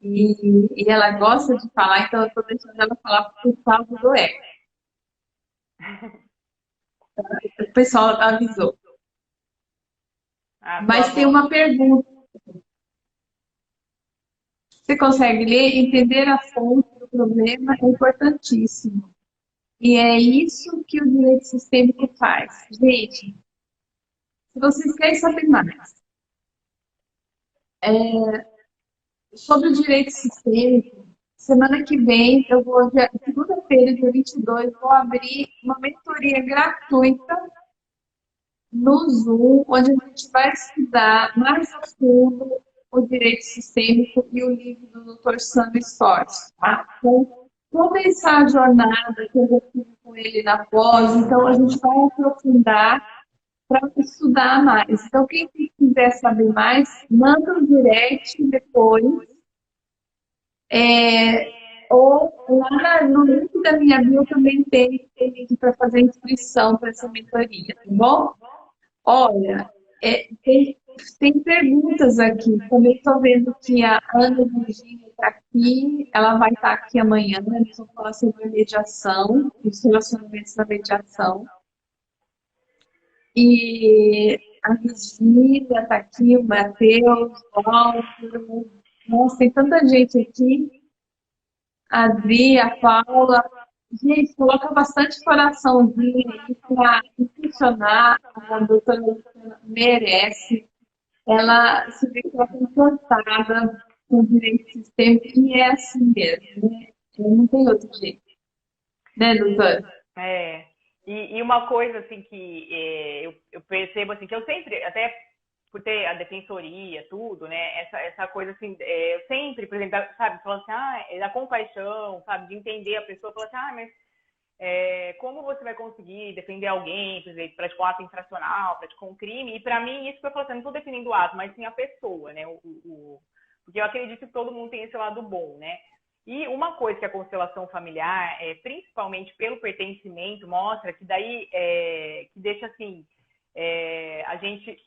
E ela gosta de falar, então eu estou deixando ela falar por causa do eco. O pessoal avisou. Mas tem uma pergunta. Você consegue ler? Entender a fonte do problema é importantíssimo. E é isso que o direito sistêmico faz. Gente, se vocês querem saber mais sobre o direito sistêmico, semana que vem, segunda-feira, dia 22, vou abrir uma mentoria gratuita no Zoom, onde a gente vai estudar mais a fundo o direito sistêmico e o livro do Dr. Sandro Storz. Tá? Então, começar a jornada que eu já tive com ele na pós, então a gente vai aprofundar para estudar mais. Então, quem quiser saber mais, manda um direct depois, ou lá no link da minha bio também tem link para fazer inscrição para essa mentoria, tá bom? Olha, tem perguntas aqui. Também estou vendo que a Ana Virginia está aqui, ela vai estar aqui amanhã, né? Eles vão falar sobre a mediação, os relacionamentos da mediação. E a Virginia está aqui, o Matheus, o Walter. Nossa, tem tanta gente aqui. A Adri, a Paula. Gente, coloca bastante coraçãozinho aí para impulsionar. A doutora Luciana merece. Ela se vê que ela está encantada com o direito sistêmico e é assim mesmo, né? Não tem outro jeito, né, doutora? É. E uma coisa assim que eu percebo assim que eu sempre, até por ter a defensoria, tudo, né? Essa coisa assim, eu sempre, por exemplo, sabe, falando assim, é da compaixão, sabe, de entender a pessoa, falar assim, mas como você vai conseguir defender alguém, por exemplo, praticou um ato infracional, praticou um crime? E para mim, isso que eu falo assim, não estou defendendo o ato, mas sim a pessoa, né? Porque eu acredito que todo mundo tem esse lado bom, né? E uma coisa que a constelação familiar, principalmente pelo pertencimento, mostra que daí que deixa assim a gente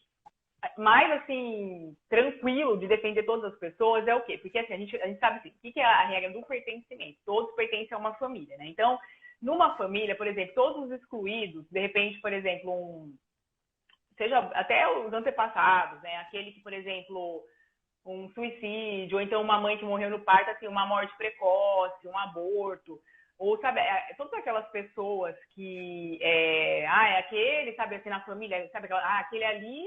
mais assim tranquilo de defender todas as pessoas é o quê? Porque assim, a gente sabe assim, o que é a regra do pertencimento? Todos pertencem a uma família, né? Então, numa família, por exemplo, todos os excluídos, de repente, por exemplo, seja até os antepassados, né? Aquele que, por exemplo, um suicídio, ou então uma mãe que morreu no parto, assim, uma morte precoce, um aborto, ou, sabe, todas aquelas pessoas que, é aquele, sabe, assim, na família, sabe, aquele ali,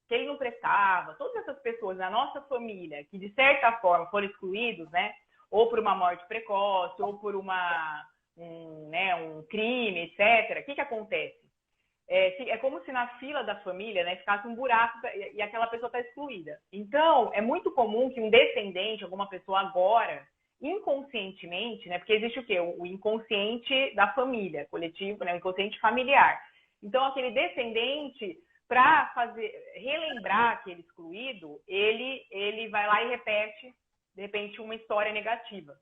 que ele não prestava, todas essas pessoas na nossa família, que de certa forma foram excluídos, né, ou por uma morte precoce, ou por um crime, etc., o que acontece? É como se na fila da família, né, ficasse um buraco e aquela pessoa está excluída. Então, é muito comum que um descendente, alguma pessoa agora, inconscientemente, né, porque existe o quê? O inconsciente da família, coletivo, né, o inconsciente familiar. Então, aquele descendente, para relembrar aquele excluído, ele vai lá e repete, de repente, uma história negativa,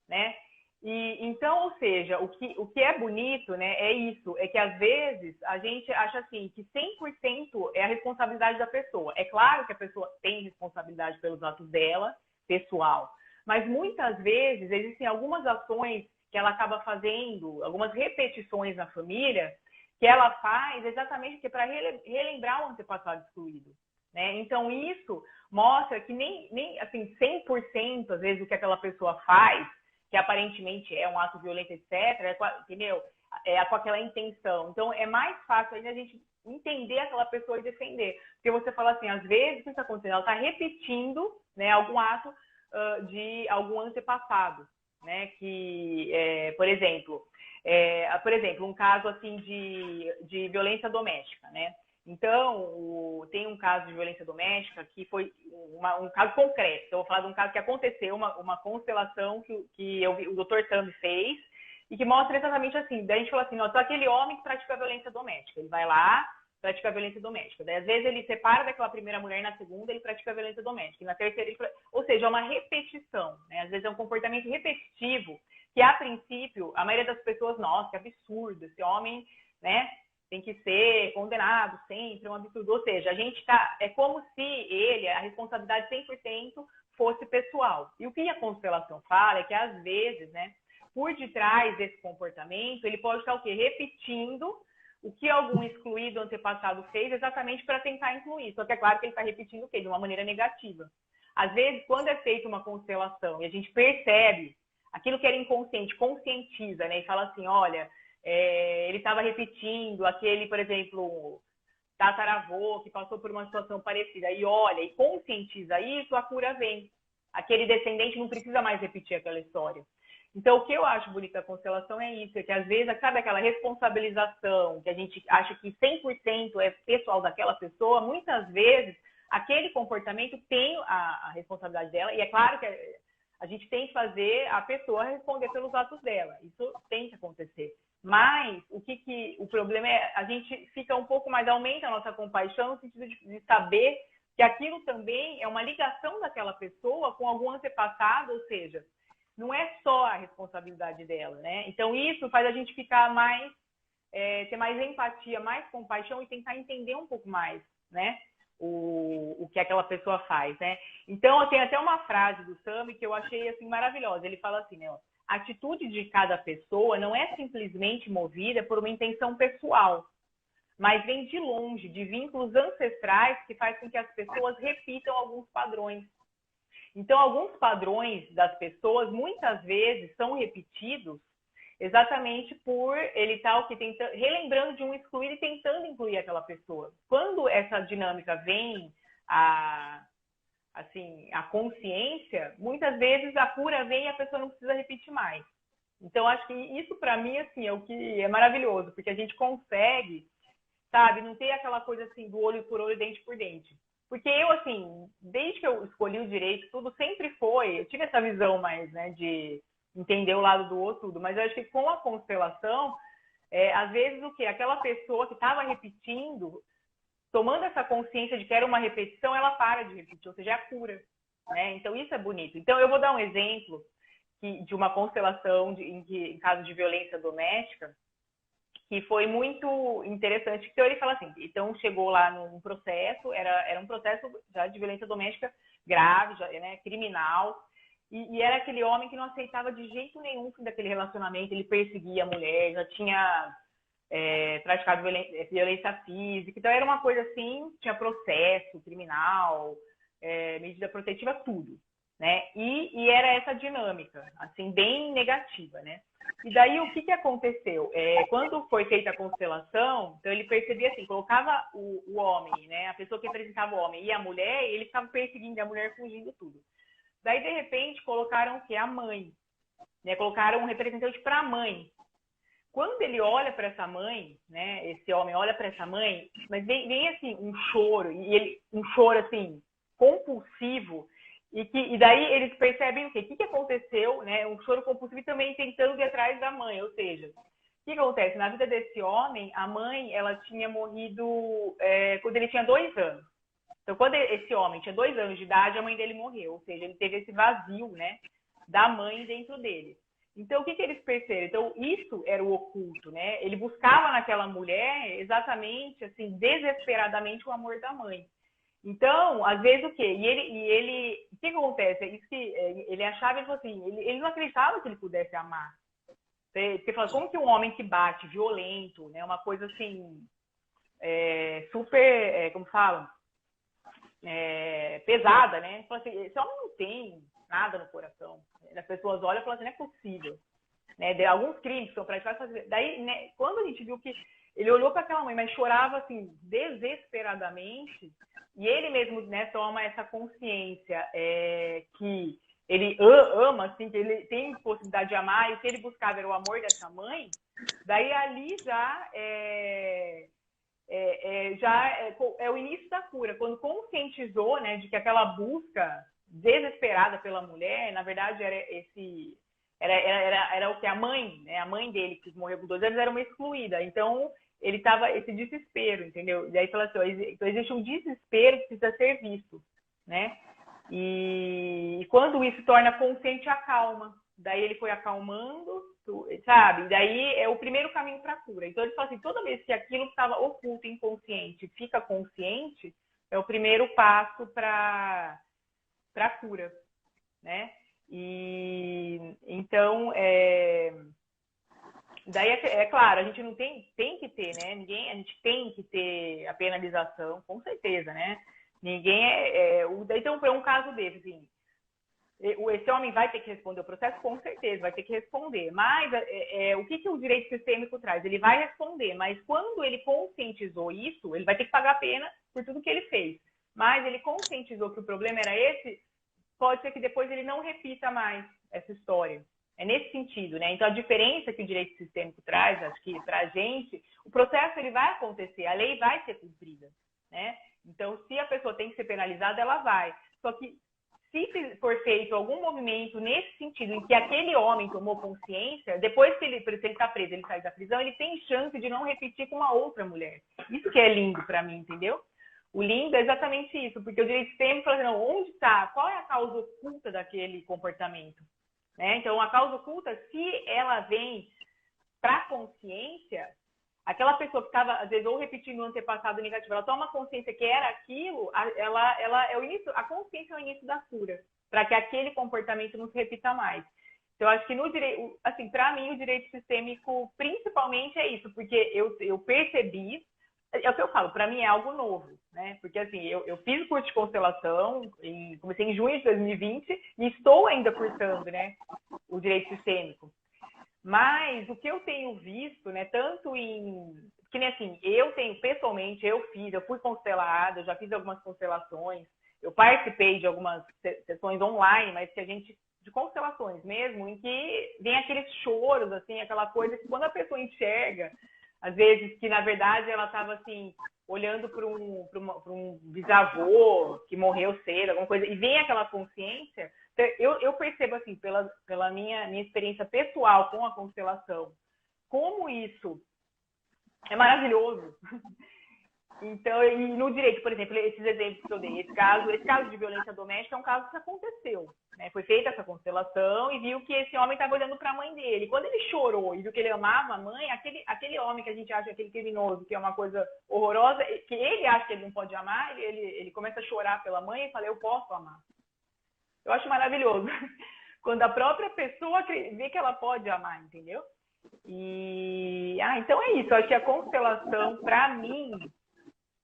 né? Então, ou seja, o que é bonito, né, é isso, é que às vezes a gente acha assim que 100% é a responsabilidade da pessoa. É claro que a pessoa tem responsabilidade pelos atos dela, pessoal, mas muitas vezes existem algumas ações que ela acaba fazendo, algumas repetições na família, que ela faz exatamente para relembrar o antepassado excluído, né? Então, isso mostra que nem assim, 100% às vezes o que aquela pessoa faz, que aparentemente é um ato violento, etc., entendeu? Com aquela intenção. Então, é mais fácil ainda a gente entender aquela pessoa e defender. Porque você fala assim, às vezes, o que está acontecendo? Ela está repetindo, né, algum ato de algum antepassado, né? Que, por exemplo, um caso assim de violência doméstica, né? Então, tem um caso de violência doméstica que foi um caso concreto. Então, eu vou falar de um caso que aconteceu, uma constelação que o Dr. Sami fez, e que mostra exatamente assim. Daí a gente fala assim, só aquele homem que pratica violência doméstica. Ele vai lá, pratica violência doméstica. Daí, às vezes, ele separa daquela primeira mulher, e na segunda ele pratica violência doméstica. E na terceira, ou seja, é uma repetição, né? Às vezes é um comportamento repetitivo, que a princípio, a maioria das pessoas, nossa, que absurdo, esse homem, né, tem que ser condenado sempre, é um absurdo. Ou seja, a gente é como se a responsabilidade 100% fosse pessoal. E o que a constelação fala é que, às vezes, né, por detrás desse comportamento, ele pode estar o quê? Repetindo o que algum excluído antepassado fez exatamente para tentar incluir. Só que é claro que ele está repetindo o quê? De uma maneira negativa. Às vezes, quando é feita uma constelação e a gente percebe aquilo que era inconsciente, conscientiza, né, e fala assim, olha, ele estava repetindo aquele, por exemplo, tataravô que passou por uma situação parecida, e olha, e conscientiza isso, a cura vem. Aquele descendente não precisa mais repetir aquela história. Então, o que eu acho bonito da constelação é isso, é que às vezes, sabe aquela responsabilização, que a gente acha que 100% é pessoal daquela pessoa, muitas vezes aquele comportamento tem a responsabilidade dela, e é claro que a gente tem que fazer a pessoa responder pelos atos dela, isso tem que acontecer. Mas o problema é a gente fica um pouco mais, aumenta a nossa compaixão no sentido de saber que aquilo também é uma ligação daquela pessoa com algum antepassado, ou seja, não é só a responsabilidade dela, né? Então isso faz a gente ficar mais, ter mais empatia, mais compaixão e tentar entender um pouco mais, né? O que aquela pessoa faz, né? Então, tem até uma frase do Sami que eu achei assim maravilhosa. Ele fala assim, né? A atitude de cada pessoa não é simplesmente movida por uma intenção pessoal, mas vem de longe, de vínculos ancestrais que faz com que as pessoas repitam alguns padrões. Então, alguns padrões das pessoas muitas vezes são repetidos exatamente por ele estar o que relembrando de um excluído e tentando incluir aquela pessoa. Quando essa dinâmica vem a consciência, muitas vezes a cura vem e a pessoa não precisa repetir mais. Então, acho que isso, para mim, assim, é o que é maravilhoso, porque a gente consegue, sabe, não ter aquela coisa assim do olho por olho, dente por dente. Porque eu, assim, desde que eu escolhi o direito, tudo sempre foi, eu tive essa visão mais, né, de entender o lado do outro, tudo, mas eu acho que com a constelação, às vezes o quê? Aquela pessoa que estava repetindo, tomando essa consciência de que era uma repetição, ela para de repetir, ou seja, é a cura, né? Então, isso é bonito. Então, eu vou dar um exemplo de uma constelação em caso de violência doméstica, que foi muito interessante. Então, ele fala assim, então chegou lá num processo, era um processo já de violência doméstica grave, já, né, criminal, e era aquele homem que não aceitava de jeito nenhum o fim daquele relacionamento, ele perseguia a mulher, já tinha praticado violência física, então era uma coisa assim, tinha processo criminal, medida protetiva, tudo, né? E era essa dinâmica, assim, bem negativa, né? E daí o que aconteceu? Quando foi feita a constelação, então ele percebia assim, colocava o homem, né? A pessoa que representava o homem e a mulher, e ele ficava perseguindo a mulher, fugindo tudo. Daí, de repente, colocaram o quê? A mãe, né? Colocaram um representante para a mãe. Quando ele olha para essa mãe, né? Esse homem olha para essa mãe, mas vem assim um choro, um choro assim compulsivo, e daí eles percebem o quê? O que aconteceu, né? Um choro compulsivo e também tentando ir atrás da mãe, ou seja, o que acontece? Na vida desse homem, a mãe, ela tinha morrido quando ele tinha 2 anos. Então, quando esse homem tinha 2 anos de idade, a mãe dele morreu, ou seja, ele teve esse vazio, né? Da mãe dentro dele. Então, o que eles perceberam? Então, isso era o oculto, né? Ele buscava naquela mulher exatamente, assim, desesperadamente o amor da mãe. Então, às vezes o quê? O que acontece? Isso que ele achava, ele falou assim, ele não acreditava que ele pudesse amar. Você fala, como que um homem que bate, violento, né? Uma coisa assim, super, como fala? Pesada, né? Fala assim, esse homem não tem nada no coração. As pessoas olham e falam assim, não é possível. Né? De alguns crimes que são praticados. Daí, né, quando a gente viu que ele olhou para aquela mãe, mas chorava assim, desesperadamente, e ele mesmo, né, toma essa consciência que ele ama, assim, que ele tem possibilidade de amar, e o que ele buscava era o amor dessa mãe, daí ali já é o início da cura. Quando conscientizou, né, de que aquela busca desesperada pela mulher, na verdade, era o que a mãe, né, a mãe dele, que morreu com 2 anos, era uma excluída. Então, ele estava esse desespero, entendeu? E aí fala assim, então existe um desespero que precisa ser visto, né? E quando isso torna consciente, acalma. Daí ele foi acalmando, sabe? Daí é o primeiro caminho para a cura. Então ele fala assim, toda vez que aquilo que estava oculto, inconsciente, fica consciente, é o primeiro passo para a cura, né? E então daí claro, a gente não tem que ter, né? A gente tem que ter a penalização, com certeza, né? Ninguém então, é um caso desse, assim, esse homem vai ter que responder o processo? Com certeza, vai ter que responder. Mas o que o direito sistêmico traz? Ele vai responder, mas quando ele conscientizou isso, ele vai ter que pagar a pena por tudo que ele fez. Mas ele conscientizou que o problema era esse, pode ser que depois ele não repita mais essa história. É nesse sentido, né? Então, a diferença que o direito sistêmico traz, acho que para a gente, o processo ele vai acontecer, a lei vai ser cumprida, né? Então, se a pessoa tem que ser penalizada, ela vai. Só que se for feito algum movimento nesse sentido, em que aquele homem tomou consciência, depois que ele está preso, ele sai da prisão, ele tem chance de não repetir com uma outra mulher. Isso que é lindo para mim, entendeu? O lindo é exatamente isso, porque o direito sistêmico fala assim, não, onde está? Qual é a causa oculta daquele comportamento? Né? Então, a causa oculta, se ela vem para a consciência, aquela pessoa que estava, às vezes, ou repetindo o antepassado negativo, ela toma consciência que era aquilo, ela é o início, a consciência é o início da cura, para que aquele comportamento não se repita mais. Então, eu acho que no direito, assim, para mim, o direito sistêmico, principalmente, é isso, porque eu percebi, é o que eu falo, para mim é algo novo, né? Porque, assim, eu fiz o curso de constelação, comecei em junho de 2020 e estou ainda cursando, né, o direito sistêmico. Mas o que eu tenho visto, né, tanto em... Que nem assim, eu tenho, pessoalmente, eu fui constelada, eu já fiz algumas constelações, eu participei de algumas sessões online, mas que a gente... de constelações mesmo, em que vem aqueles choros, assim, aquela coisa que quando a pessoa enxerga, às vezes que na verdade ela estava assim, olhando para um bisavô que morreu cedo, alguma coisa, e vem aquela consciência, eu percebo assim, pela minha experiência pessoal com a constelação, como isso é maravilhoso. Então, e no direito, por exemplo, esses exemplos que eu dei, esse caso de violência doméstica é um caso que aconteceu, né? Foi feita essa constelação e viu que esse homem estava olhando para a mãe dele. Quando ele chorou e viu que ele amava a mãe, aquele homem que a gente acha, aquele criminoso, que é uma coisa horrorosa, que ele acha que ele não pode amar, ele começa a chorar pela mãe e fala, eu posso amar. Eu acho maravilhoso. Quando a própria pessoa vê que ela pode amar, entendeu? Então é isso. Eu acho que a constelação, para mim,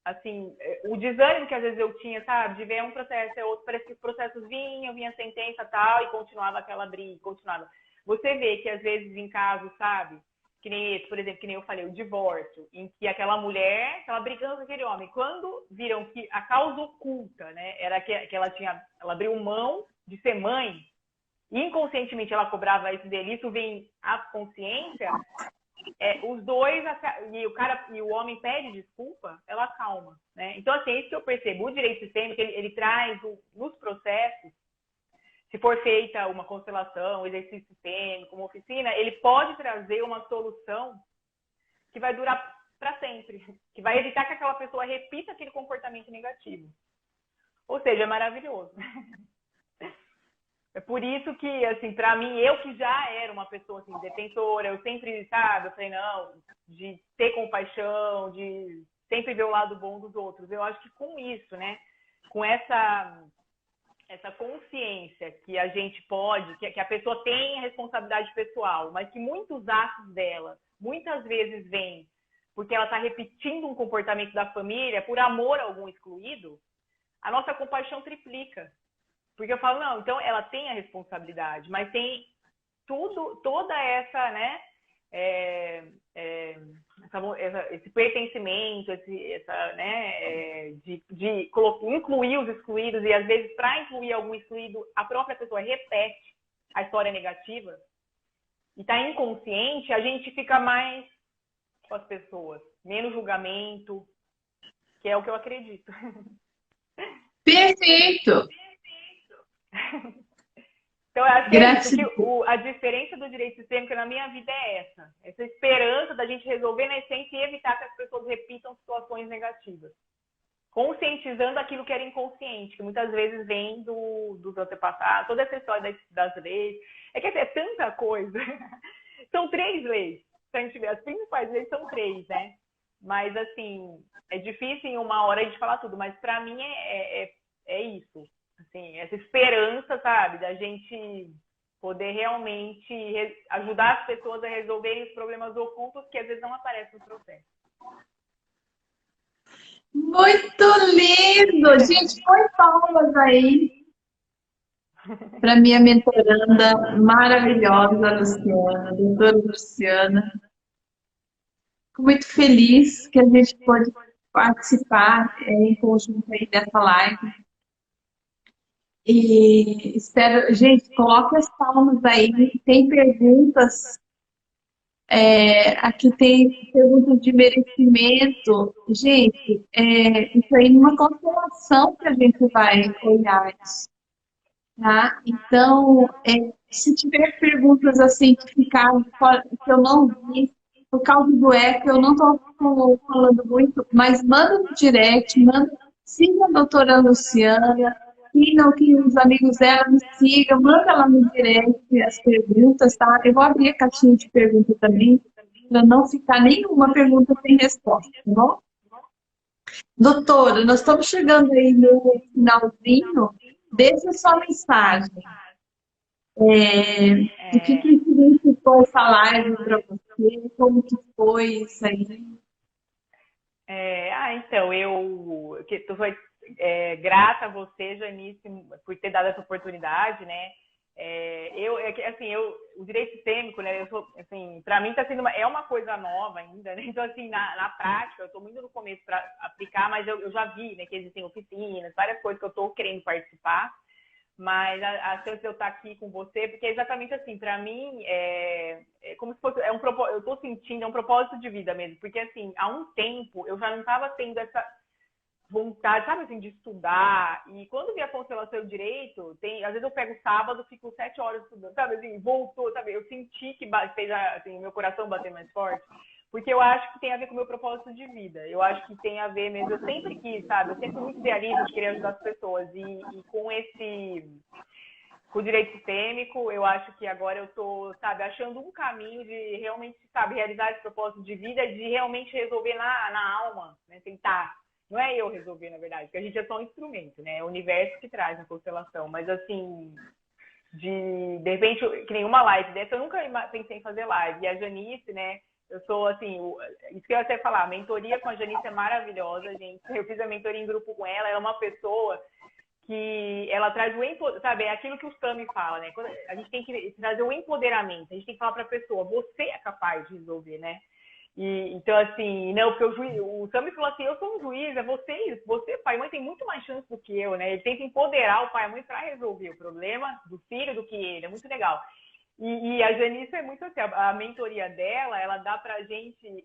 assim, o desânimo que às vezes eu tinha, sabe, de ver um processo e outro, parece que os processos vinha sentença tal, e continuava aquela briga, continuava. Você vê que às vezes em casos, sabe, que nem esse, por exemplo, que nem eu falei, o divórcio, em que aquela mulher estava brigando com aquele homem, quando viram que a causa oculta, né, era que ela abriu mão de ser mãe, e inconscientemente ela cobrava isso dele, isso vem à consciência, os dois, e o homem pede desculpa, ela acalma, né? Então, assim, é isso que eu percebo. O direito sistêmico, ele traz nos processos, se for feita uma constelação, um exercício sistêmico, uma oficina, ele pode trazer uma solução que vai durar para sempre, que vai evitar que aquela pessoa repita aquele comportamento negativo. Ou seja, é maravilhoso. É por isso que, assim, para mim, eu que já era uma pessoa, assim, detentora, eu sempre, sabe, eu falei, não, de ter compaixão, de sempre ver o lado bom dos outros. Eu acho que com isso, né, com essa consciência que a gente pode, que a pessoa tem a responsabilidade pessoal, mas que muitos atos dela, muitas vezes vêm porque ela está repetindo um comportamento da família por amor a algum excluído, a nossa compaixão triplica. Porque eu falo, não, então ela tem a responsabilidade, mas tem toda essa, né, esse pertencimento, de incluir os excluídos, e às vezes para incluir algum excluído, a própria pessoa repete a história negativa, e está inconsciente, a gente fica mais com as pessoas, menos julgamento, que é o que eu acredito. Perfeito! Então, eu acho que é isso, Gratidão. que a diferença do direito sistêmico na minha vida é essa esperança da gente resolver na essência e evitar que as pessoas repitam situações negativas. Conscientizando aquilo que era inconsciente, que muitas vezes vem dos antepassados, toda essa história das leis. É que é tanta coisa. São 3 leis. Se a gente ver, as principais leis são 3, né? Mas, assim, é difícil em uma hora a gente falar tudo, mas para mim é isso. Assim, essa esperança, sabe, da gente poder realmente ajudar as pessoas a resolverem os problemas ocultos que às vezes não aparecem no processo. Muito lindo! Gente, põe palmas aí para minha mentoranda maravilhosa, Luciana, doutora Luciana. Fico muito feliz que a gente pôde participar em conjunto aí dessa live. E espero, gente, coloque as palmas aí. Tem perguntas, aqui tem perguntas de merecimento. Gente, isso aí é uma constelação que a gente vai olhar isso, tá? Então, se tiver perguntas assim que ficaram fora, que eu não vi, por causa do eco, eu não estou falando muito, mas manda no direct, siga a doutora Luciana, sigam que os amigos dela me sigam, manda lá no direct as perguntas, tá? Eu vou abrir a caixinha de perguntas também, para não ficar nenhuma pergunta sem resposta, tá bom? Doutora, nós estamos chegando aí no finalzinho, deixa sua mensagem. O que significou essa live para você? Como que foi isso aí? Então, eu estou grata a você, Janice, por ter dado essa oportunidade, né? O direito sistêmico, né? Assim, para mim está sendo é uma coisa nova ainda, né? Então, assim, na prática, eu estou muito no começo para aplicar, mas eu já vi, né, que existem oficinas, várias coisas que eu estou querendo participar. Mas a chance de eu estar aqui com você, porque é exatamente assim, para mim, como se fosse, eu estou sentindo, é um propósito de vida mesmo, porque assim, há um tempo eu já não estava tendo essa vontade, sabe assim, de estudar, e quando vi a constelação do direito, às vezes eu pego sábado, fico 7 horas estudando, sabe assim, voltou, sabe, eu senti que fez assim, meu coração bater mais forte, porque eu acho que tem a ver com o meu propósito de vida. Eu acho que tem a ver mesmo. Eu sempre quis, sabe? Eu sempre fui muito idealista de querer ajudar as pessoas. E com o direito sistêmico, eu acho que agora eu tô, sabe, achando um caminho de realmente, sabe, realizar esse propósito de vida, de realmente resolver na alma, né? Tentar. Não é eu resolver, na verdade, porque a gente é só um instrumento, né? É o universo que traz na constelação. Mas, assim, de repente, que nenhuma live dessa, eu nunca pensei em fazer live. E a Janice, né? Eu sou, assim, isso que eu ia até falar, a mentoria com a Janice é maravilhosa, gente. Eu fiz a mentoria em grupo com ela, ela é uma pessoa que ela traz o sabe, é aquilo que o Sami fala, né? A gente tem que trazer o empoderamento, a gente tem que falar para a pessoa, você é capaz de resolver, né? Então, assim, não, porque o Sami falou assim, eu sou um juiz, é você, pai e mãe, tem muito mais chance do que eu, né? Ele tenta empoderar o pai e a mãe para resolver o problema do filho do que ele, é muito legal. E a Janice é muito assim, a mentoria dela, ela dá pra gente,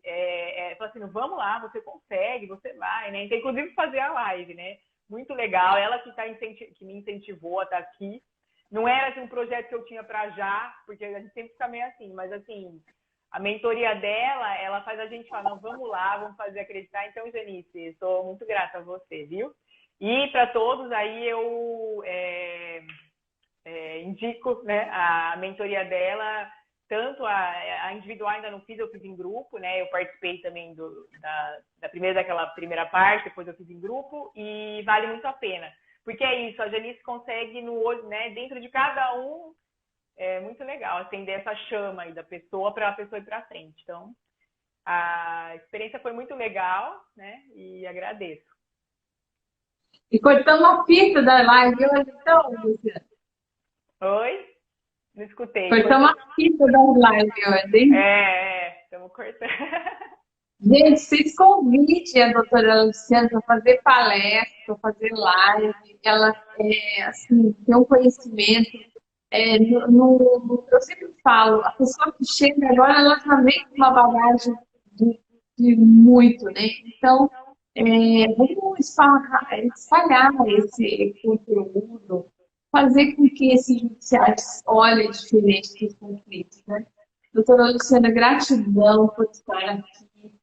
fala assim, vamos lá, você consegue, você vai, né? Então, inclusive, fazer a live, né? Muito legal, ela que me incentivou a estar aqui. Não era assim, um projeto que eu tinha para já, porque a gente sempre fica meio assim, mas assim, a mentoria dela, ela faz a gente falar, não, vamos lá, vamos fazer acreditar. Então, Janice, sou muito grata a você, viu? E para todos aí eu indico, né, a mentoria dela, tanto a individual ainda não fiz, eu fiz em grupo, né? Eu participei também daquela primeira parte, depois eu fiz em grupo e vale muito a pena. Porque é isso, a Janice consegue no olho, né, dentro de cada um, é muito legal acender essa chama aí da pessoa para a pessoa ir para frente. Então, a experiência foi muito legal, né? E agradeço. E cortamos a fita da live hoje, então, Luciana. Oi? Não escutei. Cortamos a fita da live hoje, hein? Estamos cortando. Gente, fiz convite a doutora Luciana para fazer palestra, para fazer live. Ela assim, tem um conhecimento. Eu sempre falo, a pessoa que chega agora, ela já vem com uma bagagem de muito, né? Então, vamos espalhar esse conteúdo, fazer com que esse judiciário olhe diferente dos conflitos, né? Doutora Luciana, gratidão por estar aqui,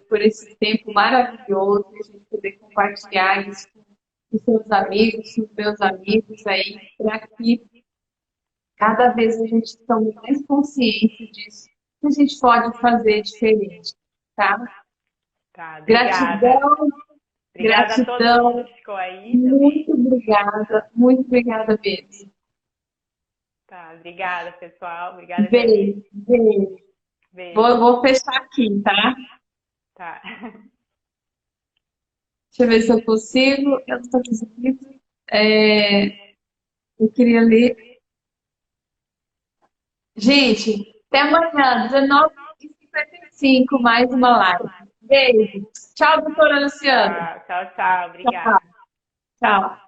por esse tempo maravilhoso, a gente poder compartilhar isso com os seus amigos, com os meus amigos aí, para que cada vez a gente tome mais consciência disso, que a gente pode fazer diferente, tá? Tá, obrigada. Gratidão. Obrigada a todo mundo que ficou aí. Muito obrigada mesmo. Tá, obrigada, pessoal. Obrigada. Beijo. Vou fechar aqui, tá? Tá. Deixa eu ver se eu consigo. Eu não estou conseguindo. Eu queria ler. Gente, até amanhã, 19h55, mais uma live. Beijo. Tchau, doutora Luciana. Tchau. Obrigada. Tchau.